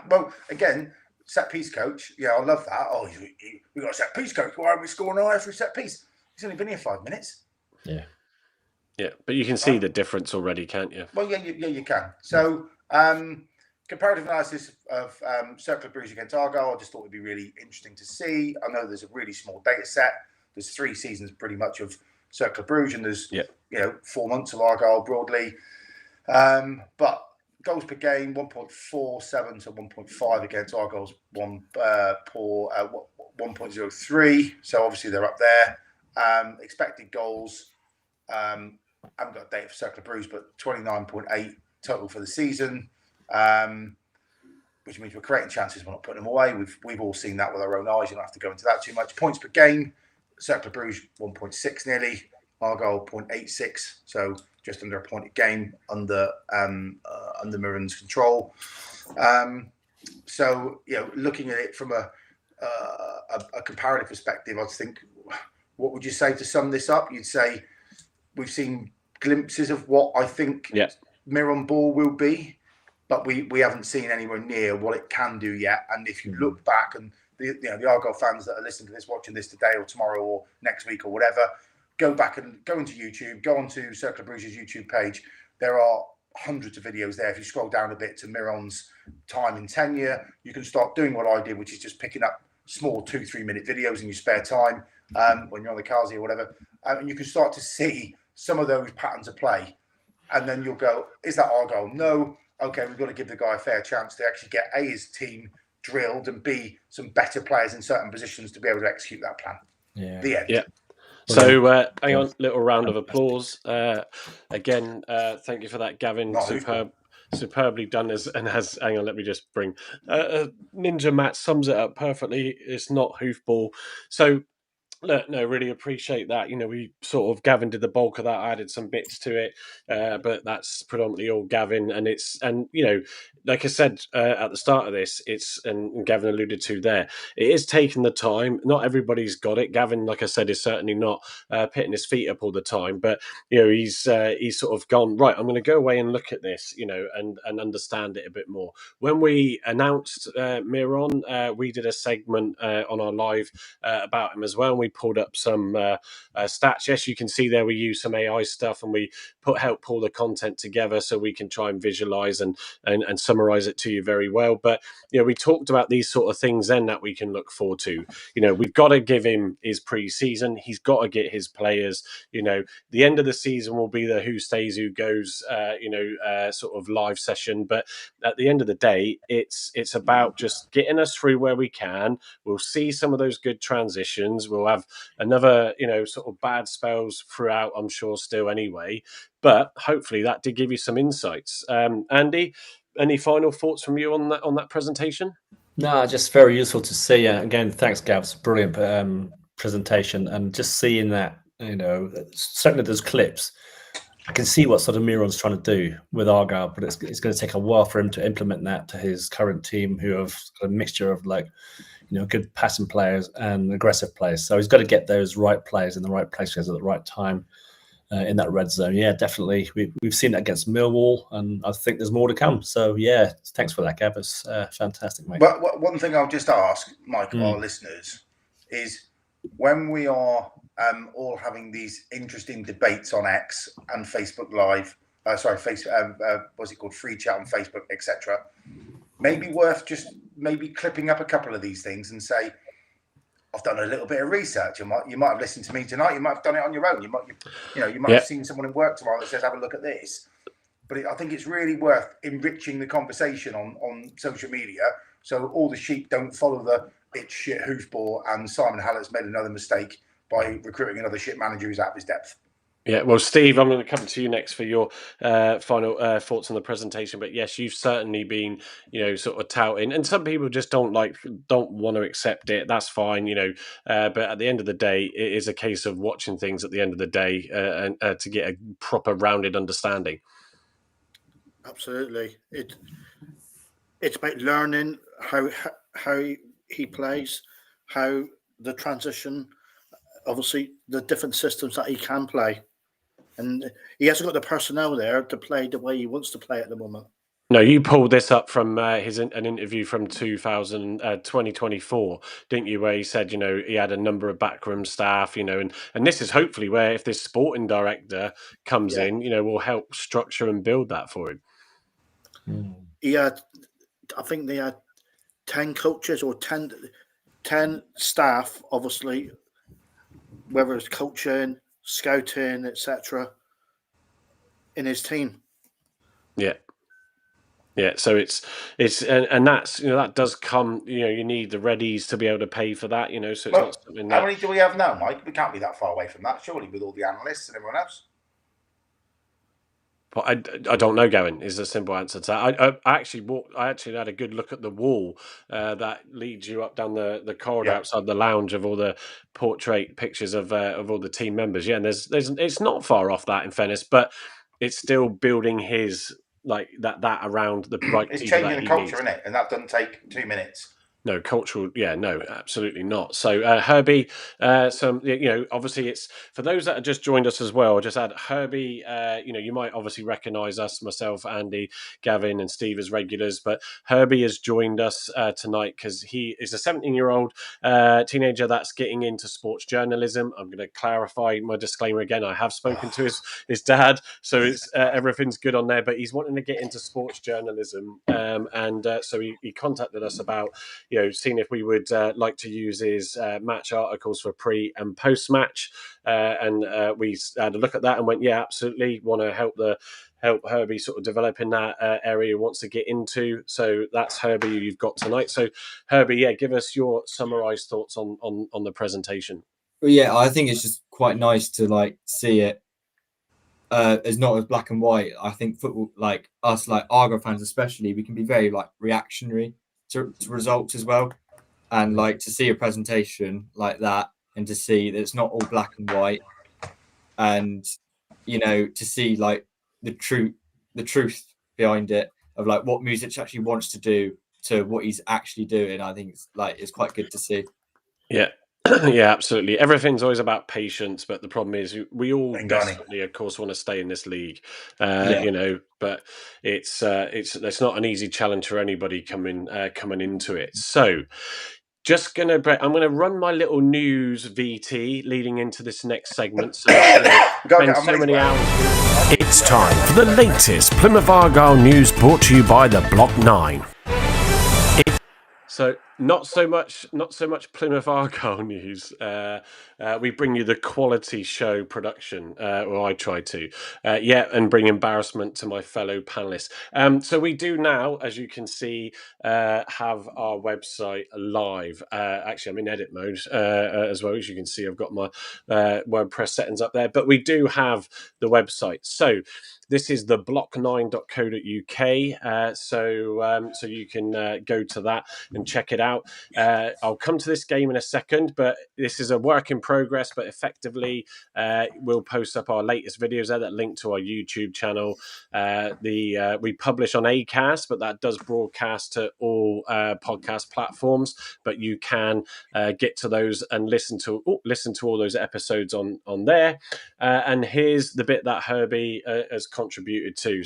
Speaker 2: Well, again, set piece coach. Yeah, I love that. Oh, we got a set piece coach. Why aren't we scoring higher for a set piece? He's only been here 5 minutes.
Speaker 1: Yeah, but you can see the difference already, can't you?
Speaker 2: Well, yeah, you can. So, comparative analysis of Cercle Brugge against Argyle, I just thought it'd be really interesting to see. I know there's a really small data set. There's 3 seasons pretty much of Cercle Brugge, and there's 4 months of Argyle broadly. But goals per game, 1.47 to 1.5 against Argyle's 1.03. So obviously they're up there. Expected goals. I haven't got data for Cercle Brugge, but 29.8 total for the season, which means we're creating chances, we're not putting them away. We've all seen that with our own eyes. You don't have to go into that too much. Points per game, Cercle Brugge 1.6 nearly, Argyle 0.86, so just under a point a game under Miron's control. So looking at it from a comparative perspective, I think, what would you say to sum this up? You'd say we've seen glimpses of what I think Miron ball will be, but we haven't seen anywhere near what it can do yet. And if you look back, and the Argyle fans that are listening to this, watching this today or tomorrow or next week or whatever, go back and go into YouTube, go onto Cercle Brugge's YouTube page. There are hundreds of videos there. If you scroll down a bit to Miron's time in tenure, you can start doing what I did, which is just picking up small 2-3 minute videos in your spare time when you're on the Kazi or whatever, and you can start to see some of those patterns of play, and then you'll go, is that Argyle? No. Okay, we've got to give the guy a fair chance to actually get his team drilled and B, some better players in certain positions to be able to execute that plan. The end.
Speaker 1: Yeah. So hang on, little round of applause. Again, thank you for that, Gavin. Superbly done. Hang on, let me just bring Ninja Matt sums it up perfectly. It's not hoofball. So look, no, really appreciate that. We sort of, Gavin did the bulk of that. I added some bits to it, but that's predominantly all Gavin. And like I said at the start of this, and Gavin alluded to there, it is taking the time. Not everybody's got it. Gavin, like I said, is certainly not putting his feet up all the time, but he's sort of gone, right, I'm going to go away and look at this, and understand it a bit more. When we announced Miron, we did a segment on our live about him as well, and we pulled up some stats. Yes, you can see there we use some AI stuff, and we help pull the content together so we can try and visualize and summarize it to you very well. But we talked about these sort of things then that we can look forward to. We've got to give him his pre-season. He's got to get his players. The end of the season will be the who stays, who goes sort of live session. But at the end of the day, it's about just getting us through where we can. We'll see some of those good transitions. We'll have another, sort of bad spells throughout, I'm sure, still anyway. But hopefully that did give you some insights. Andy, any final thoughts from you on that presentation?
Speaker 3: No, just very useful to see. Again, thanks, Gav. It's a brilliant presentation, and just seeing that, certainly those clips, I can see what sort of Miron's trying to do with Argyle, but it's going to take a while for him to implement that to his current team, who have a mixture of good passing players and aggressive players. So he's got to get those right players in the right places at the right time in that red zone. Yeah, definitely. We've seen that against Millwall, and I think there's more to come. So yeah, thanks for that, Gav. It's fantastic, mate.
Speaker 2: But one thing I'll just ask, Mike, of our listeners, is when we are all having these interesting debates on X and Facebook Live. What's it called? Free chat on Facebook, etc. Maybe worth just maybe clipping up a couple of these things and say, I've done a little bit of research. You might have listened to me tonight. You might have done it on your own. You might have seen someone in work tomorrow that says, have a look at this. But I think it's really worth enriching the conversation on social media, so all the sheep don't follow the it's shit hoofball and Simon Hallett's made another mistake by recruiting another shit manager who's out of his depth.
Speaker 1: Yeah, well, Steve, I'm going to come to you next for your final thoughts on the presentation. But yes, you've certainly been, sort of touting, and some people just don't want to accept it. That's fine, But at the end of the day, it is a case of watching things at the end of the day and to get a proper rounded understanding.
Speaker 6: Absolutely, it's about learning how he plays, how the transition, obviously the different systems that he can play. And he hasn't got the personnel there to play the way he wants to play at the moment.
Speaker 1: No, you pulled this up from an interview from 2024, didn't you? Where he said, he had a number of backroom staff, and this is hopefully where if this sporting director comes in, will help structure and build that for him.
Speaker 6: I think they had 10 coaches or 10 staff, obviously, whether it's coaching, scouting, etc., in his team.
Speaker 1: Yeah, so it's and that's that does come. You need the readies to be able to pay for that. So it's not something.
Speaker 2: How many do we have now, Mike? We can't be that far away from that, surely, with all the analysts and everyone else.
Speaker 1: But I don't know, Gavin, is the simple answer to that. I actually had a good look at the wall that leads you up down the corridor outside the lounge of all the portrait pictures of all the team members. Yeah, and there's it's not far off that, in fairness, but it's still building his that around the right.
Speaker 2: It's changing the culture, isn't it? And that doesn't take 2 minutes.
Speaker 1: No, cultural, no, absolutely not. So Herbie, obviously it's for those that have just joined us as well. Just add Herbie. You might obviously recognise us, myself, Andy, Gavin, and Steve as regulars. But Herbie has joined us tonight because he is a 17-year-old teenager that's getting into sports journalism. I'm going to clarify my disclaimer again. I have spoken to his dad, so it's everything's good on there. But he's wanting to get into sports journalism, so he contacted us about. Seeing if we would like to use his match articles for pre and post match, and we had a look at that and went, yeah, absolutely, want to help Herbie sort of develop in that area he wants to get into. So that's Herbie you've got tonight. So Herbie, give us your summarised thoughts on the presentation.
Speaker 5: Well, yeah, I think it's just quite nice to see it as not as black and white. I think football, like us, like Argo fans especially, we can be very reactionary to results as well, and to see a presentation like that and to see that it's not all black and white, and to see the truth behind it of what Muslic actually wants to do to what he's actually doing. I think it's quite good to see.
Speaker 1: Yeah. Yeah, absolutely. Everything's always about patience, but the problem is we all desperately, of course, want to stay in this league. But it's not an easy challenge for anybody coming into it. So, I'm gonna run my little news VT leading into this next segment. So, many hours.
Speaker 7: It's time for the latest Plymouth Argyle news, brought to you by the Block 9.
Speaker 1: So not so much Plymouth Argyle news. We bring you the quality show production, or I try to, and bring embarrassment to my fellow panelists. So we do now, as you can see, have our website live. Actually, I'm in edit mode as well. As you can see, I've got my WordPress settings up there, but we do have the website. So this is the block9.co.uk. So you can go to that and check it out. I'll come to this game in a second, but this is a work in progress. But effectively, we'll post up our latest videos there that link to our YouTube channel. We publish on Acast, but that does broadcast to all podcast platforms. But you can get to those and listen to all those episodes on there. And here's the bit that Herbie has contributed to,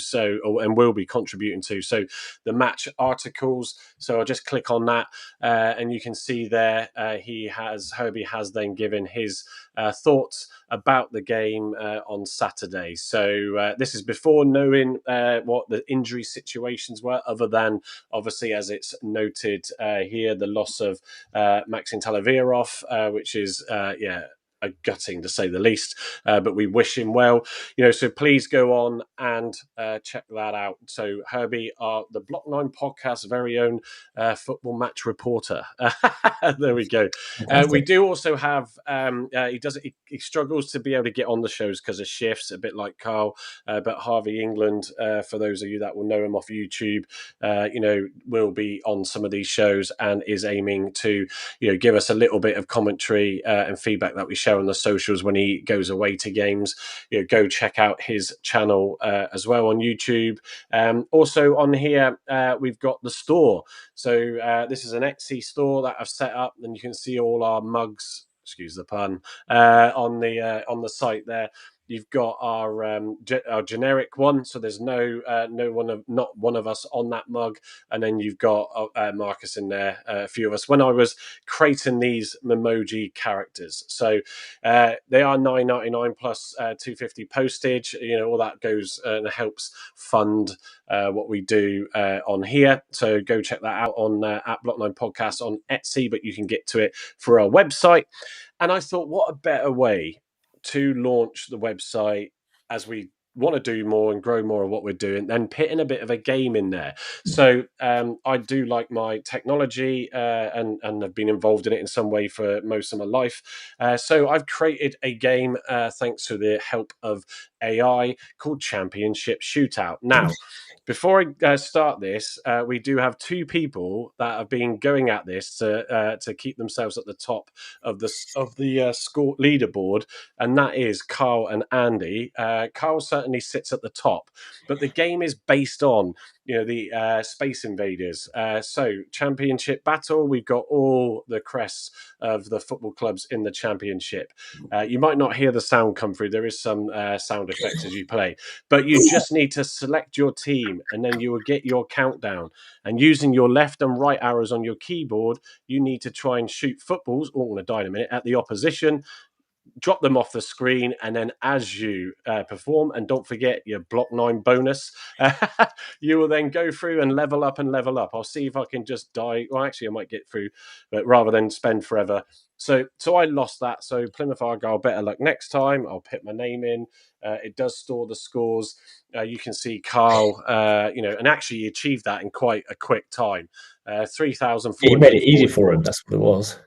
Speaker 1: and will be contributing to. So the match articles. So I'll just click on that, and you can see there Herbie has then given his thoughts about the game on Saturday. So this is before knowing what the injury situations were, other than obviously, as it's noted here, the loss of Maxim Talavirov, which is a gutting to say the least, but we wish him well. So please go on and check that out. So Herbie, the Block 9 podcast's very own football match reporter. There we go. We do also have he struggles to be able to get on the shows because of shifts, a bit like Carl, but Harvey England, for those of you that will know him off YouTube, will be on some of these shows and is aiming to give us a little bit of commentary and feedback that we share on the socials when he goes away to games. Go check out his channel as well on YouTube. Also on here, we've got the store. So this is an Etsy store that I've set up, and you can see all our mugs, excuse the pun, on the site there. You've got our generic one, so there's not one of us on that mug, and then you've got Marcus in there, a few of us. When I was creating these Memoji characters, so they are $9.99 plus $2.50 postage. All that goes and helps fund what we do on here. So go check that out on at Block 9 Podcast on Etsy, but you can get to it through our website. And I thought, what a better way to launch the website, as we want to do more and grow more of what we're doing, then putting a bit of a game in there. So I do like my technology and have been involved in it in some way for most of my life. So I've created a game thanks to the help of AI called Championship Shootout. Now, before I start this, we do have two people that have been going at this to keep themselves at the top of the score leaderboard, and that is Carl and Andy. Carl certainly sits at the top, but the game is based on the Space Invaders. So Championship Battle, we've got all the crests of the football clubs in the championship. You might not hear the sound come through. There is some sound effects as you play, but you just need to select your team, and then you will get your countdown. And using your left and right arrows on your keyboard, you need to try and shoot footballs, all in a dynamite, at the opposition, drop them off the screen, and then as you perform, and don't forget your Block 9 bonus, you will then go through and level up and level up. I'll see if I can just die. Well, actually, I might get through, but rather than spend forever. So I lost that. So Plymouth Argyle, better luck next time. I'll put my name in. It does store the scores. You can see Carl, and actually he achieved that in quite a quick time. 3,400.
Speaker 3: He made it easy for him. That's what it was.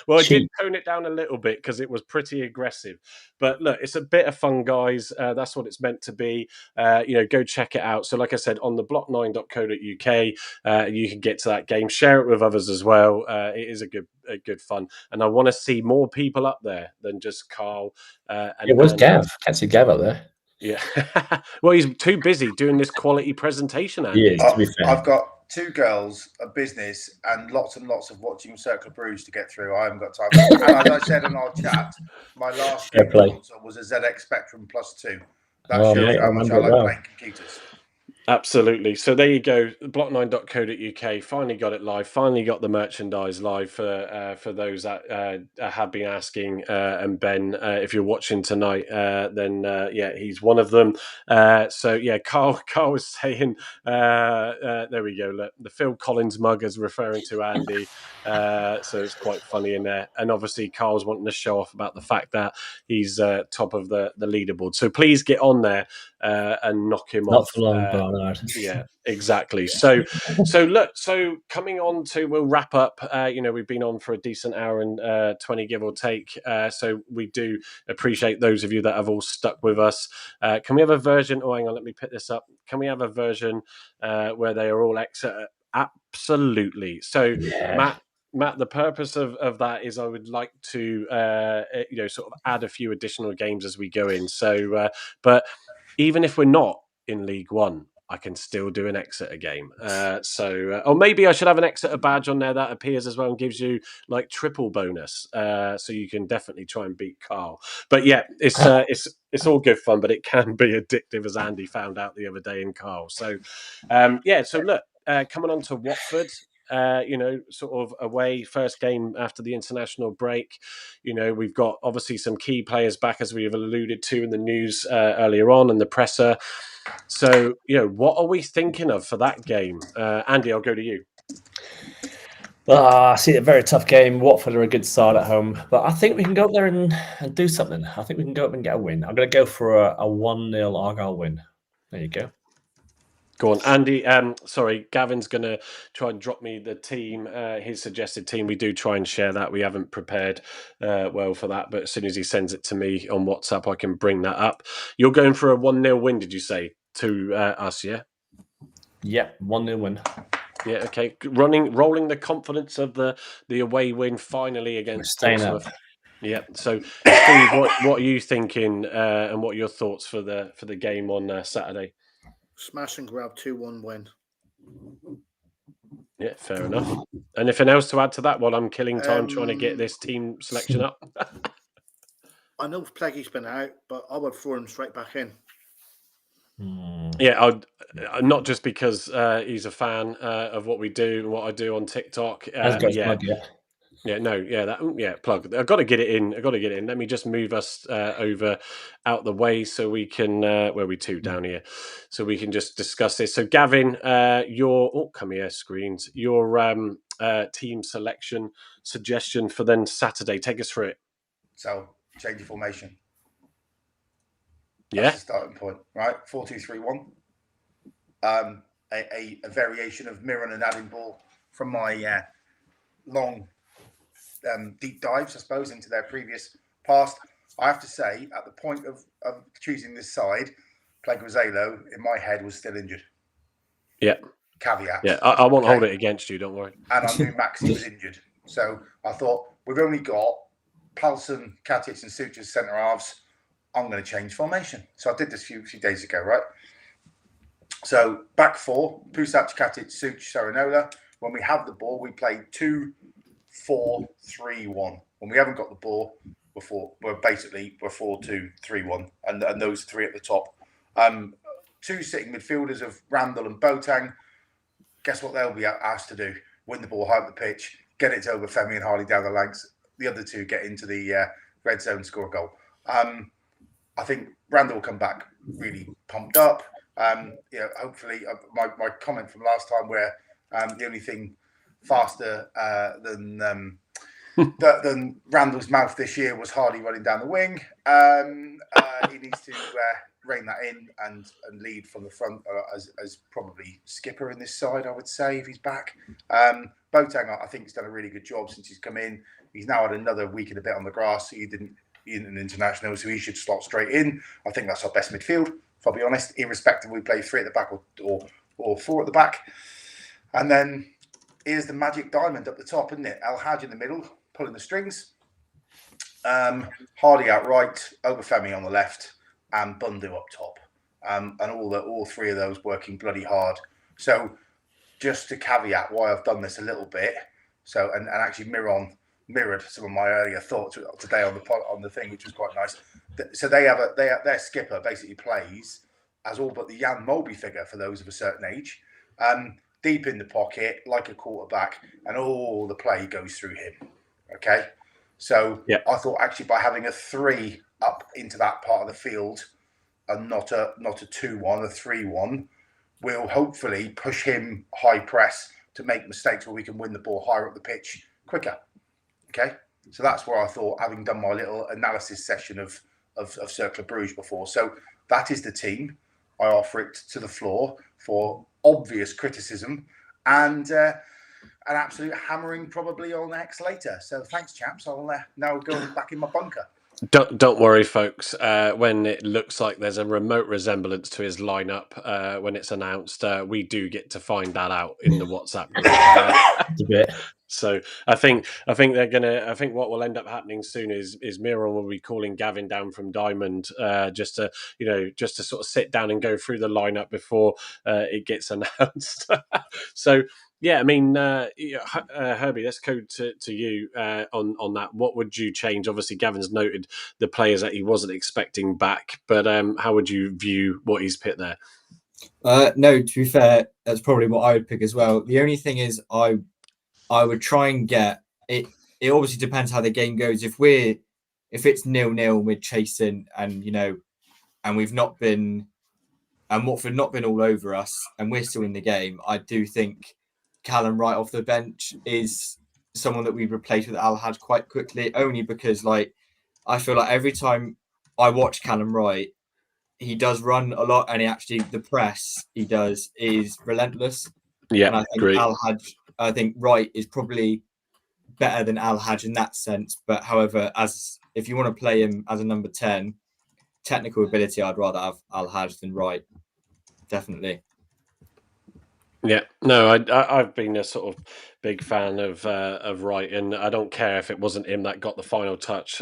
Speaker 1: Well, I did tone it down a little bit because it was pretty aggressive. But look, it's a bit of fun, guys. That's what it's meant to be. Go check it out. So like I said, on the block9.co.uk, you can get to that game. Share it with others as well. It is a good fun. And I want to see more people up there than just Carl.
Speaker 3: It was Gav. Can't see Gav up there.
Speaker 1: Yeah. Well, he's too busy doing this quality presentation, Andy.
Speaker 3: He is, to be fair.
Speaker 2: I've got 2 girls, a business, and lots of watching Cercle Brugge to get through. I haven't got time. And as I said in our chat, my last game was a ZX Spectrum Plus 2. That shows how much I like playing computers.
Speaker 1: Absolutely. So there you go. Block9.co.uk finally got it live. Finally got the merchandise live for those that have been asking. And Ben, if you're watching tonight, then he's one of them. Carl was saying, there we go. Look, the Phil Collins mug is referring to Andy. So it's quite funny in there. And obviously, Carl's wanting to show off about the fact that he's top of the leaderboard. So please get on there and knock him off.
Speaker 3: Not for long, Bernard.
Speaker 1: Yeah, exactly. So coming on to, we'll wrap up. We've been on for a decent hour and 20, give or take. So we do appreciate those of you that have all stuck with us. Can we have a version? Oh, hang on, let me pick this up. Can we have a version where they are all exit? Absolutely. So Matt, the purpose of that is I would like to sort of add a few additional games as we go in. So but even if we're not in League One, I can still do an Exeter game. Or maybe I should have an Exeter badge on there that appears as well and gives you like triple bonus. So you can definitely try and beat Carl. But yeah, it's it's all good fun, but it can be addictive, as Andy found out the other day in Carl. So, so look, coming on to Watford, sort of away, first game after the international break. We've got obviously some key players back, as we've alluded to in the news earlier on, and the presser. So, what are we thinking of for that game? Andy, I'll go to you.
Speaker 3: I see a very tough game. Watford are a good side at home, but I think we can go up there and do something. I think we can go up and get a win. I'm going to go for a 1-0 Argyle win. There you go.
Speaker 1: Go on, Andy. Sorry, Gavin's going to try and drop me the team, his suggested team. We do try and share that. We haven't prepared well for that, but as soon as he sends it to me on WhatsApp, I can bring that up. You're going for a 1-0 win, did you say, to us, yeah?
Speaker 3: Yeah, 1-0 win.
Speaker 1: Yeah, okay. Rolling the confidence of the away win finally against Portsmouth. Up. Yeah. So, Steve, what are you thinking, and what are your thoughts for the game on Saturday?
Speaker 6: Smash and grab 2-1 win.
Speaker 1: Yeah, fair enough. Anything else to add to that while I'm killing time trying to get this team selection up?
Speaker 6: I know Pleggy's been out, but I would throw him straight back in.
Speaker 1: Yeah, not just because he's a fan of what we do and what I do on TikTok. Plug. I've got to get it in. Let me just move us over out the way so we can where are we to down here, so we can just discuss this. So Gavin, come here, screens. Your team selection suggestion for then Saturday. Take us through it.
Speaker 2: So change your formation.
Speaker 1: That's
Speaker 2: the starting point, right? 4-2-3-1. A variation of Miron and adding ball from my long deep dives, I suppose, into their previous past. I have to say, at the point of choosing this side, Pleguezuelo, in my head, was still injured.
Speaker 1: Yeah.
Speaker 2: Caveat.
Speaker 1: Yeah, I won't hold it against you, don't worry.
Speaker 2: And I knew Maxi was injured. So I thought, we've only got Palsson, Katic and Such as centre halves. I'm going to change formation. So I did this a few days ago, right? So back four, Pusac, Katic, Such, Sarinola. When we have the ball, we play 2-4-3-1. When we haven't got the ball, we're 4-2-3-1, and those three at the top. Two sitting midfielders of Randall and Boateng. Guess what they'll be asked to do? Win the ball high up the pitch, get it to Obafemi and Harley down the flanks. The other two get into the red zone, score a goal. I think Randall will come back really pumped up. Hopefully, my comment from last time where the only thing faster than Randall's mouth this year was Hardy running down the wing. He needs to rein that in and lead from the front as probably skipper in this side, I would say, if he's back. Boateng, I think, has done a really good job since he's come in. He's now had another week and a bit on the grass. He didn't in an international, so he should slot straight in. I think that's our best midfield, if I'll be honest, irrespective we play three at the back or four at the back. And then here's the magic diamond up the top, isn't it? El Hadj in the middle, pulling the strings. Hardy out right, Obafemi on the left, and Bundu up top. And all three of those working bloody hard. So just to caveat why I've done this a little bit. So and actually Miron mirrored some of my earlier thoughts today on the thing, which was quite nice. So their skipper basically plays as all but the Jan Molby figure for those of a certain age, deep in the pocket like a quarterback, and all the play goes through him. Okay, so I thought actually by having a 3 up into that part of the field and not a 2-1, a 3-1, will hopefully push him high press to make mistakes where we can win the ball higher up the pitch quicker. Okay, so that's where I thought, having done my little analysis session of Cercle Brugge before. So that is the team. I offer it to the floor for obvious criticism and an absolute hammering probably on X later. So thanks, chaps. I'll now go back in my bunker.
Speaker 1: Don't worry, folks. When it looks like there's a remote resemblance to his lineup when it's announced, we do get to find that out in the WhatsApp group. So I think they're gonna. I think what will end up happening soon is Miron will be calling Gavin down from Diamond just to sort of sit down and go through the lineup before it gets announced. So Yeah, I mean, Herbie, let's go to you on that. What would you change? Obviously, Gavin's noted the players that he wasn't expecting back, but how would you view what he's picked there?
Speaker 5: No, to be fair, that's probably what I would pick as well. The only thing is, I would try and get it. It obviously depends how the game goes. If it's 0-0, we're chasing, and and we've not been, and Watford not been all over us, and we're still in the game. I do think Callum Wright off the bench is someone that we replace with Al-Haj quite quickly, only because I feel like every time I watch Callum Wright, he does run a lot, and the press he does is relentless.
Speaker 1: Yeah,
Speaker 5: and I think
Speaker 1: great.
Speaker 5: Al-Haj, I think Wright is probably better than Al-Haj in that sense. But however, if you want to play him as a number 10, technical ability, I'd rather have Al-Haj than Wright. Definitely.
Speaker 1: Yeah, no, I've been a sort of big fan of Wright, and I don't care if it wasn't him that got the final touch,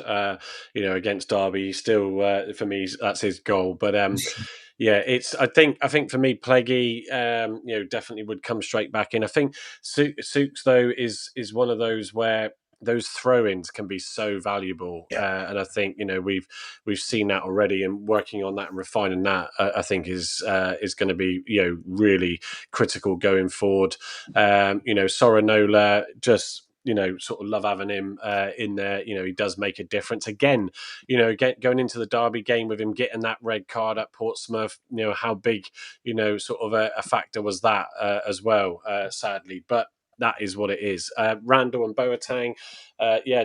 Speaker 1: against Derby. Still, for me, that's his goal. But yeah, I think for me, Pleggy, definitely would come straight back in. I think Souks though is one of those where those throw-ins can be so valuable, and I think we've seen that already, and working on that and refining that, I think is going to be really critical going forward. Soranola, just sort of love having him in there. He does make a difference again. Going into the Derby game with him getting that red card at Portsmouth, how big sort of a factor was that as well, sadly, but that is what it is. Randall and Boateng,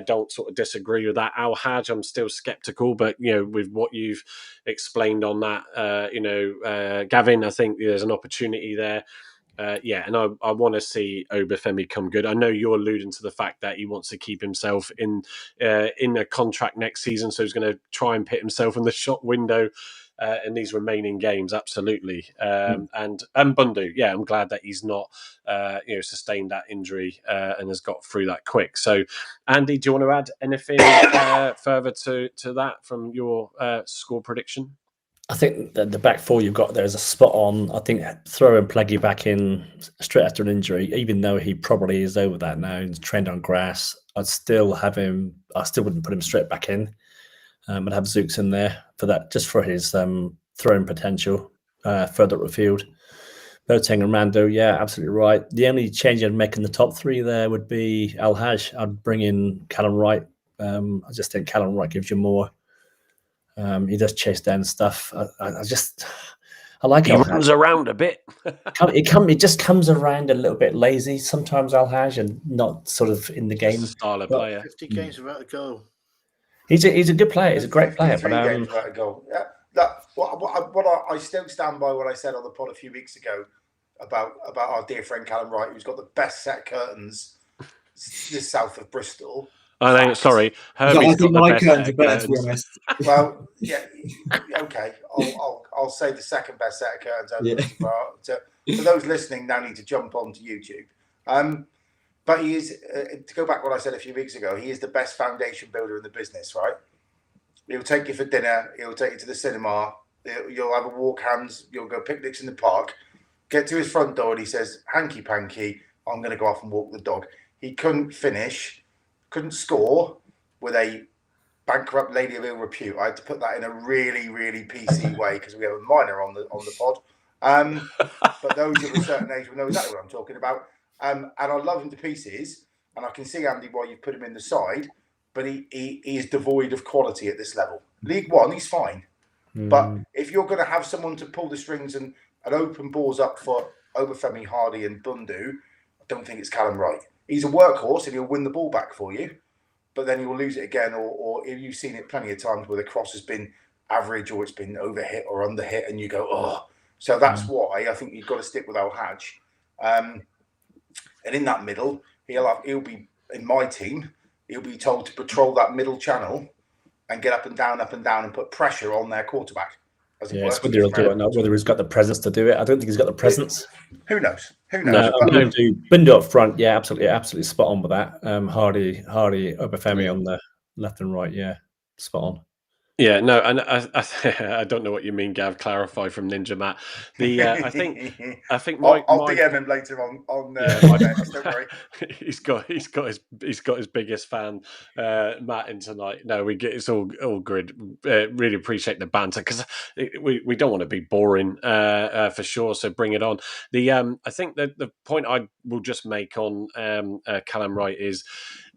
Speaker 1: don't sort of disagree with that. Al-Haj, I'm still sceptical, but with what you've explained on that, Gavin, I think there's an opportunity there. And I want to see Obafemi come good. I know you're alluding to the fact that he wants to keep himself in a contract next season, so he's going to try and put himself in the shop window in these remaining games. Absolutely. And Bundu, I'm glad that he's not sustained that injury and has got through that quick. So, Andy, do you want to add anything further to that from your score prediction?
Speaker 3: I think the back four you've got there is a spot on. I think throwing Pleggy back in straight after an injury, even though he probably is over that now and trained on grass, I'd still have him. I still wouldn't put him straight back in. I'd have Zooks in there for that, just for his throwing potential further up the field. Boateng and Rando, absolutely right. The only change I'd make in the top three there would be Al-Haj. I'd bring in Callum Wright. I just think Callum Wright gives you more. He does chase down stuff. I like
Speaker 1: he runs around a bit.
Speaker 3: He just comes around a little bit lazy sometimes, Al-Haj, and not sort of in the game.
Speaker 1: Style of player.
Speaker 6: 50 games without a goal.
Speaker 3: He's a good player. He's a great player.
Speaker 2: But games without a goal. I still stand by what I said on the pod a few weeks ago about our dear friend Callum Wright, who's got the best set curtains just south of Bristol.
Speaker 1: I think, sorry, Herbie's got the best set of curtains.
Speaker 2: Well, okay. I'll say the second best set of curtains. For those listening, now need to jump onto YouTube. But he is, to go back to what I said a few weeks ago, he is the best foundation builder in the business, right? He'll take you for dinner. He'll take you to the cinema. You'll have a walk hands. You'll go picnics in the park. Get to his front door and he says, hanky panky, I'm going to go off and walk the dog. He couldn't score with a bankrupt lady of ill repute. I had to put that in a really, really PC way because we have a minor on the pod. But those of a certain age will know exactly what I'm talking about. And I love him to pieces. And I can see, Andy, why you put him in the side. But he is devoid of quality at this level. League One, he's fine. But if you're going to have someone to pull the strings and open balls up for Obafemi, Hardy and Bundu, I don't think it's Callum Wright. He's a workhorse and he'll win the ball back for you, but then he'll lose it again. Or if you've seen it plenty of times where the cross has been average or it's been overhit or underhit and you go, oh. So that's why I think you've got to stick with Al-Haj. And in that middle, he'll be, in my team, he'll be told to patrol that middle channel and get up and down and put pressure on their quarterback.
Speaker 3: It's whether he'll do it or not, whether he's got the presence to do it. I don't think he's got the presence.
Speaker 2: Who knows?
Speaker 3: Bundu up front, absolutely spot on with that. Hardy, Obafemi on the left and right, spot on.
Speaker 1: Yeah, no, and I don't know what you mean, Gav. Clarify from Ninja Matt. I think
Speaker 2: I'll
Speaker 1: my
Speaker 2: DM him later on
Speaker 1: yeah,
Speaker 2: don't worry.
Speaker 1: he's got his biggest fan Matt in tonight. No, it's all good. Really appreciate the banter because we don't want to be boring for sure. So bring it on. I think that the point I will just make on Callum Wright is,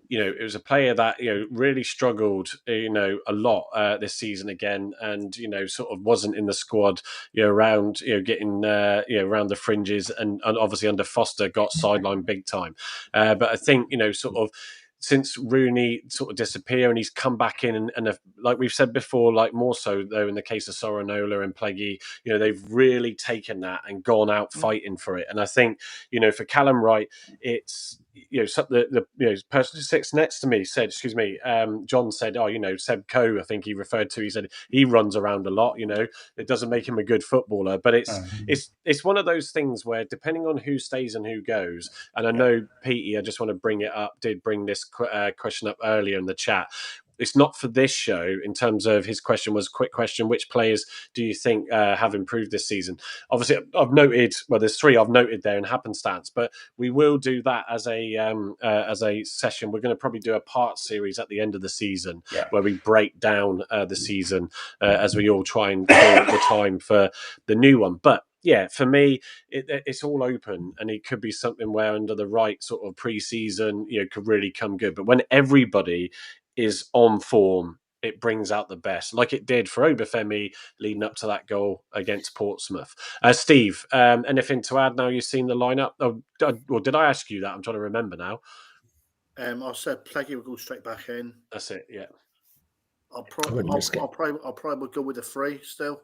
Speaker 1: it was a player that really struggled a lot this season again, and sort of wasn't in the squad around getting around the fringes, and obviously under Foster got sidelined big time. But I think sort of since Rooney sort of disappeared and he's come back in and like we've said before, like more so though in the case of Soranola and Pleggy, they've really taken that and gone out fighting for it. And I think for Callum Wright, it's the person who sits next to me said, John said, Seb Coe, I think he referred to, he said he runs around a lot, it doesn't make him a good footballer, but it's one of those things where depending on who stays and who goes, and I know Petey, I just want to bring it up, did bring this question up earlier in the chat. It's not for this show in terms of his question was a quick question. Which players do you think have improved this season? Obviously, I've noted, well, there's 3 I've noted there in happenstance, but we will do that as a session. We're going to probably do a part series at the end of the season where we break down the season as we all try and fill the time for the new one. But yeah, for me, it's all open, and it could be something where under the right sort of pre-season, could really come good. But when everybody is on form, it brings out the best, like it did for Obafemi leading up to that goal against Portsmouth. Steve, anything to add now you've seen the lineup? Or did I ask you that? I'm trying to remember now.
Speaker 6: I said Pleggy will go straight back in.
Speaker 1: That's it, yeah.
Speaker 6: I'll probably would go with the 3 still.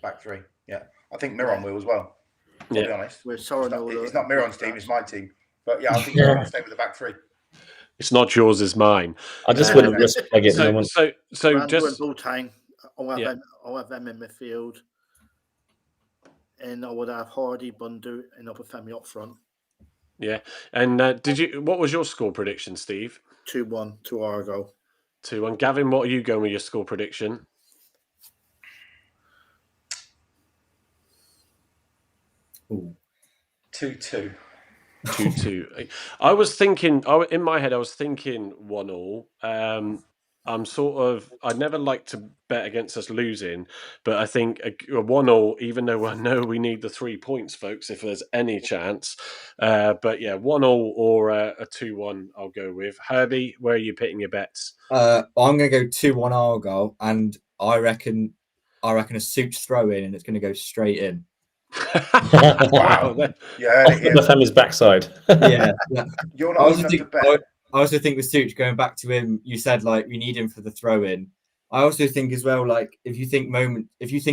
Speaker 2: Back 3, yeah. I think Miron will as well. I'll be honest. It's not Miron's team, it's my team. But yeah, I think Miron will stay with the back 3.
Speaker 1: It's not yours, it's mine.
Speaker 3: I just wouldn't risk Pleggy at the moment.
Speaker 6: So just I'll have them in midfield, and I would have Hardy, Bundu, and Obafemi up front.
Speaker 1: Yeah, and what was your score prediction, Steve?
Speaker 6: 2-1 to Argo.
Speaker 1: 2-1. Gavin, what are you going with your score prediction?
Speaker 2: 2-2.
Speaker 1: 2-2. I was thinking, in my head, I was thinking 1-1. I'd never like to bet against us losing, but I think a 1-1, even though I know we need the 3 points, folks, if there's any chance. But yeah, 1-1 or a 2-1, I'll go with. Herbie, where are you pitting your bets?
Speaker 5: I'm going to go 2-1 Argyle, and I reckon a Such throw in, and it's going to go straight in.
Speaker 2: Wow. Yeah,
Speaker 3: Obafemi's backside.
Speaker 5: Yeah.
Speaker 2: You're not old enough to bet.
Speaker 5: I also think with Such, going back to him, you said like we need him for the throw in. I also think as well, like if you think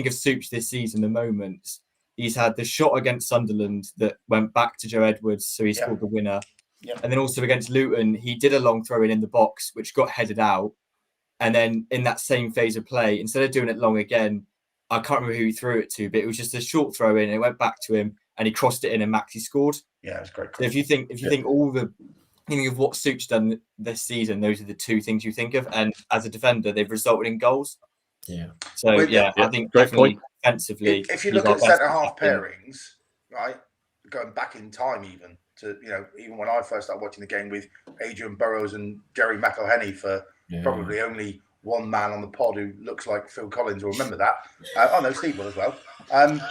Speaker 5: of Such this season, the moments he's had, the shot against Sunderland that went back to Joe Edwards, so he scored the winner.
Speaker 2: Yeah.
Speaker 5: And then also against Luton, he did a long throw in the box, which got headed out. And then in that same phase of play, instead of doing it long again, I can't remember who he threw it to, but it was just a short throw in. And it went back to him, and he crossed it in, and Maxi scored.
Speaker 2: Yeah, it was great.
Speaker 5: So if you think thinking of what Such done this season, those are the 2 things you think of. And as a defender, they've resulted in goals.
Speaker 3: Yeah.
Speaker 5: So I think definitely defensively.
Speaker 2: If you look at centre half pairings, right, going back in time even to even when I first started watching the game with Adrian Burrows and Jerry McElhenney for probably only one man on the pod who looks like Phil Collins will remember that. No, Steve will as well.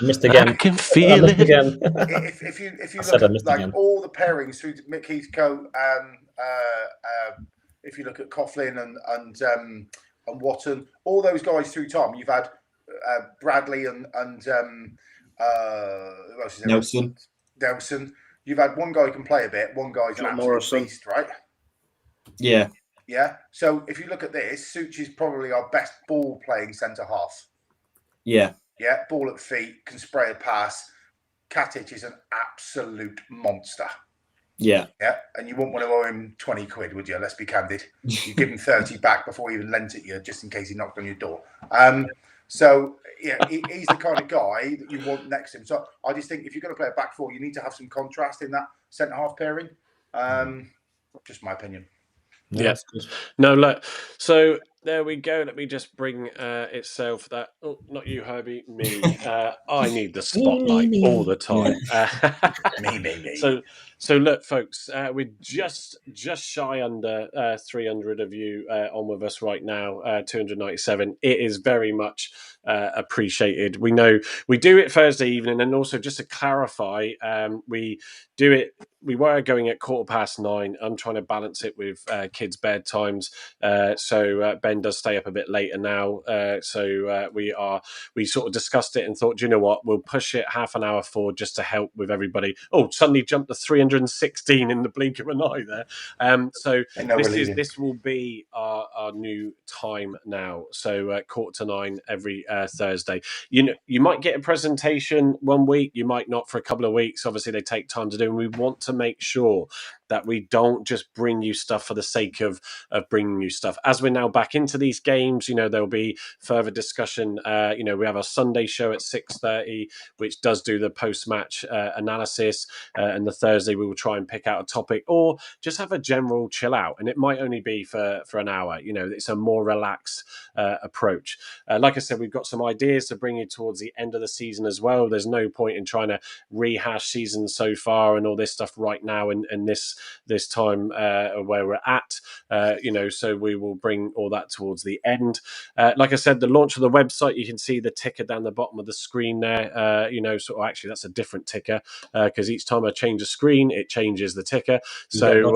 Speaker 3: Missed again.
Speaker 1: I can feel it.
Speaker 3: Again.
Speaker 2: If you look at like all the pairings through Mick Heathcote, if you look at Coughlin and Watton, all those guys through time, you've had Bradley and who else is there? Nelson. You've had one guy who can play a bit, one guy's an absolute beast, right?
Speaker 5: Yeah.
Speaker 2: Yeah. So if you look at this, Such is probably our best ball playing centre half.
Speaker 5: Yeah.
Speaker 2: Yeah. Ball at feet, can spray a pass. Katic is an absolute monster.
Speaker 5: Yeah.
Speaker 2: Yeah. And you wouldn't want to owe him 20 quid, would you? Let's be candid. You give him 30 back before he even lent it you, just in case he knocked on your door. So yeah, he's the kind of guy that you want next to him. So I just think if you're going to play a back 4, you need to have some contrast in that centre half pairing. Just my opinion.
Speaker 1: Yeah. No, look. So there we go. Let me just bring itself that. Oh, not you, Herbie. Me. I need the spotlight all the time.
Speaker 2: Me.
Speaker 1: So look, folks. We're just shy under 300 of you on with us right now. 297. It is very much appreciated. We know we do it Thursday evening, and also just to clarify, we do it. We were going at 9:15. I'm trying to balance it with kids' bedtimes, so Ben does stay up a bit later now. We sort of discussed it and thought, do you know what? We'll push it half an hour forward just to help with everybody. Oh, suddenly jumped to 316 in the blink of an eye there. So this will be our new time now. So 9:15 every Thursday. You might get a presentation one week, you might not for a couple of weeks. Obviously, they take time to do, and we want to make sure that we don't just bring you stuff for the sake of bringing you stuff. As we're now back into these games, there'll be further discussion. We have a Sunday show at 6:30, which does do the post-match analysis, and the Thursday we will try and pick out a topic or just have a general chill out, and it might only be for an hour. It's a more relaxed approach. Like I said, we've got some ideas to bring you towards the end of the season as well. There's no point in trying to rehash seasons so far and all this stuff right now and this time where we're at. So we will bring all that towards the end. Like I said, the launch of the website, you can see the ticker down the bottom of the screen there. Actually that's a different ticker because each time I change the screen, it changes the ticker. So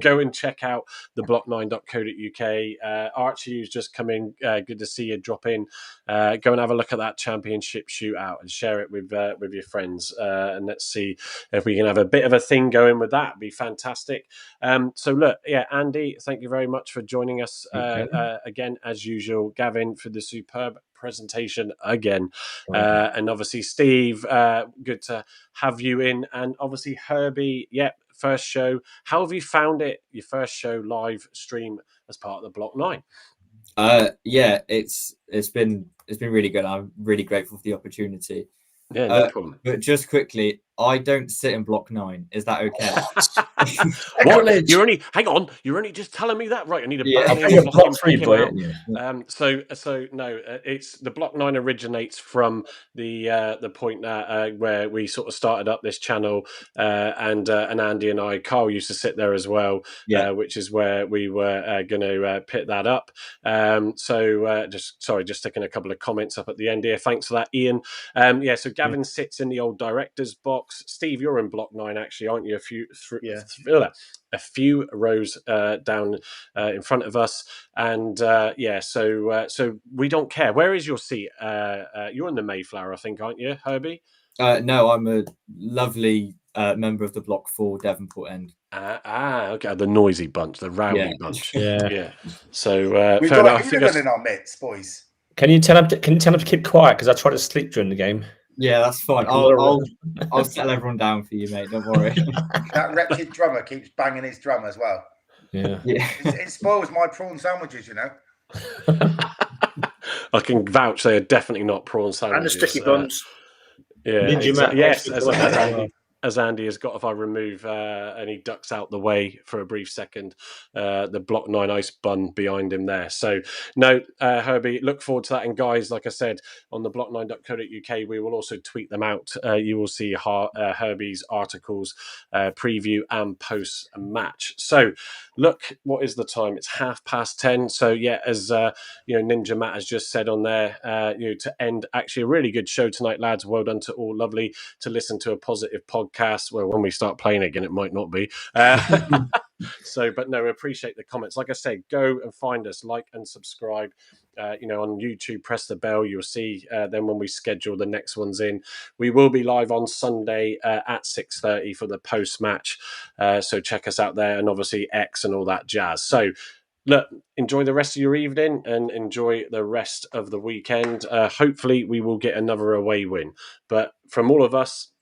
Speaker 1: go and check out the block9.co.uk. Archie, who's just come in, good to see you drop in. Go and have a look at that championship shootout and share it with your friends. And let's see if we can have a bit of a thing going with that. It'd be fantastic. So look, Andy, thank you very much for joining us again, as usual. Gavin, for the superb presentation again. And obviously, Steve, good to have you in. And obviously, Herbie, first show. How have you found it? Your first show live stream as part of the Block 9?
Speaker 5: It's been really good. I'm really grateful for the opportunity.
Speaker 1: Yeah, no problem.
Speaker 5: But just quickly, I don't sit in Block 9. Is that okay?
Speaker 1: What? You're only just telling me that, right? I need
Speaker 3: a Block 3 boy.
Speaker 1: So no, it's the Block 9 originates from the point that where we sort of started up this channel, and Andy and I, Carl used to sit there as well, which is where we were going to pick that up. Just sticking a couple of comments up at the end here. Thanks for that, Ian. So Gavin sits in the old director's box. Steve, you're in Block 9, actually, aren't you? A few rows down in front of us, and so we don't care. Where is your seat? You're in the Mayflower, I think, aren't you, Herbie?
Speaker 5: No, I'm a lovely member of the Block 4 Devonport end.
Speaker 1: Okay, the noisy bunch, the rowdy bunch. So
Speaker 2: we've
Speaker 1: fair
Speaker 2: got
Speaker 1: enough.
Speaker 2: a hooligan in our midst, boys.
Speaker 3: Can you tell him to keep quiet, because I try to sleep during the game.
Speaker 5: Yeah, that's fine. I'll settle everyone down for you, mate. Don't worry.
Speaker 2: That wretched drummer keeps banging his drum as well.
Speaker 3: Yeah.
Speaker 2: It spoils my prawn sandwiches,
Speaker 1: I can vouch they are definitely not prawn sandwiches.
Speaker 6: And the sticky buns.
Speaker 1: Yes, as Andy has got, if I remove and he ducks out the way for a brief second, the Block 9 ice bun behind him there. So no, Herbie, look forward to that. And guys, like I said, on the block9.co.uk, we will also tweet them out. You will see Herbie's articles, preview and post match. So look, what is the time? It's 10:30. So as Ninja Matt has just said on there, to end actually a really good show tonight, lads. Well done to all. Lovely to listen to a positive podcast. Well, when we start playing again, it might not be. But no, appreciate the comments. Like I said, go and find us, like and subscribe. On YouTube, press the bell. You'll see then when we schedule the next ones in. We will be live on Sunday at 6:30 for the post match. So check us out there, and obviously X and all that jazz. So look, enjoy the rest of your evening and enjoy the rest of the weekend. Hopefully we will get another away win. But from all of us,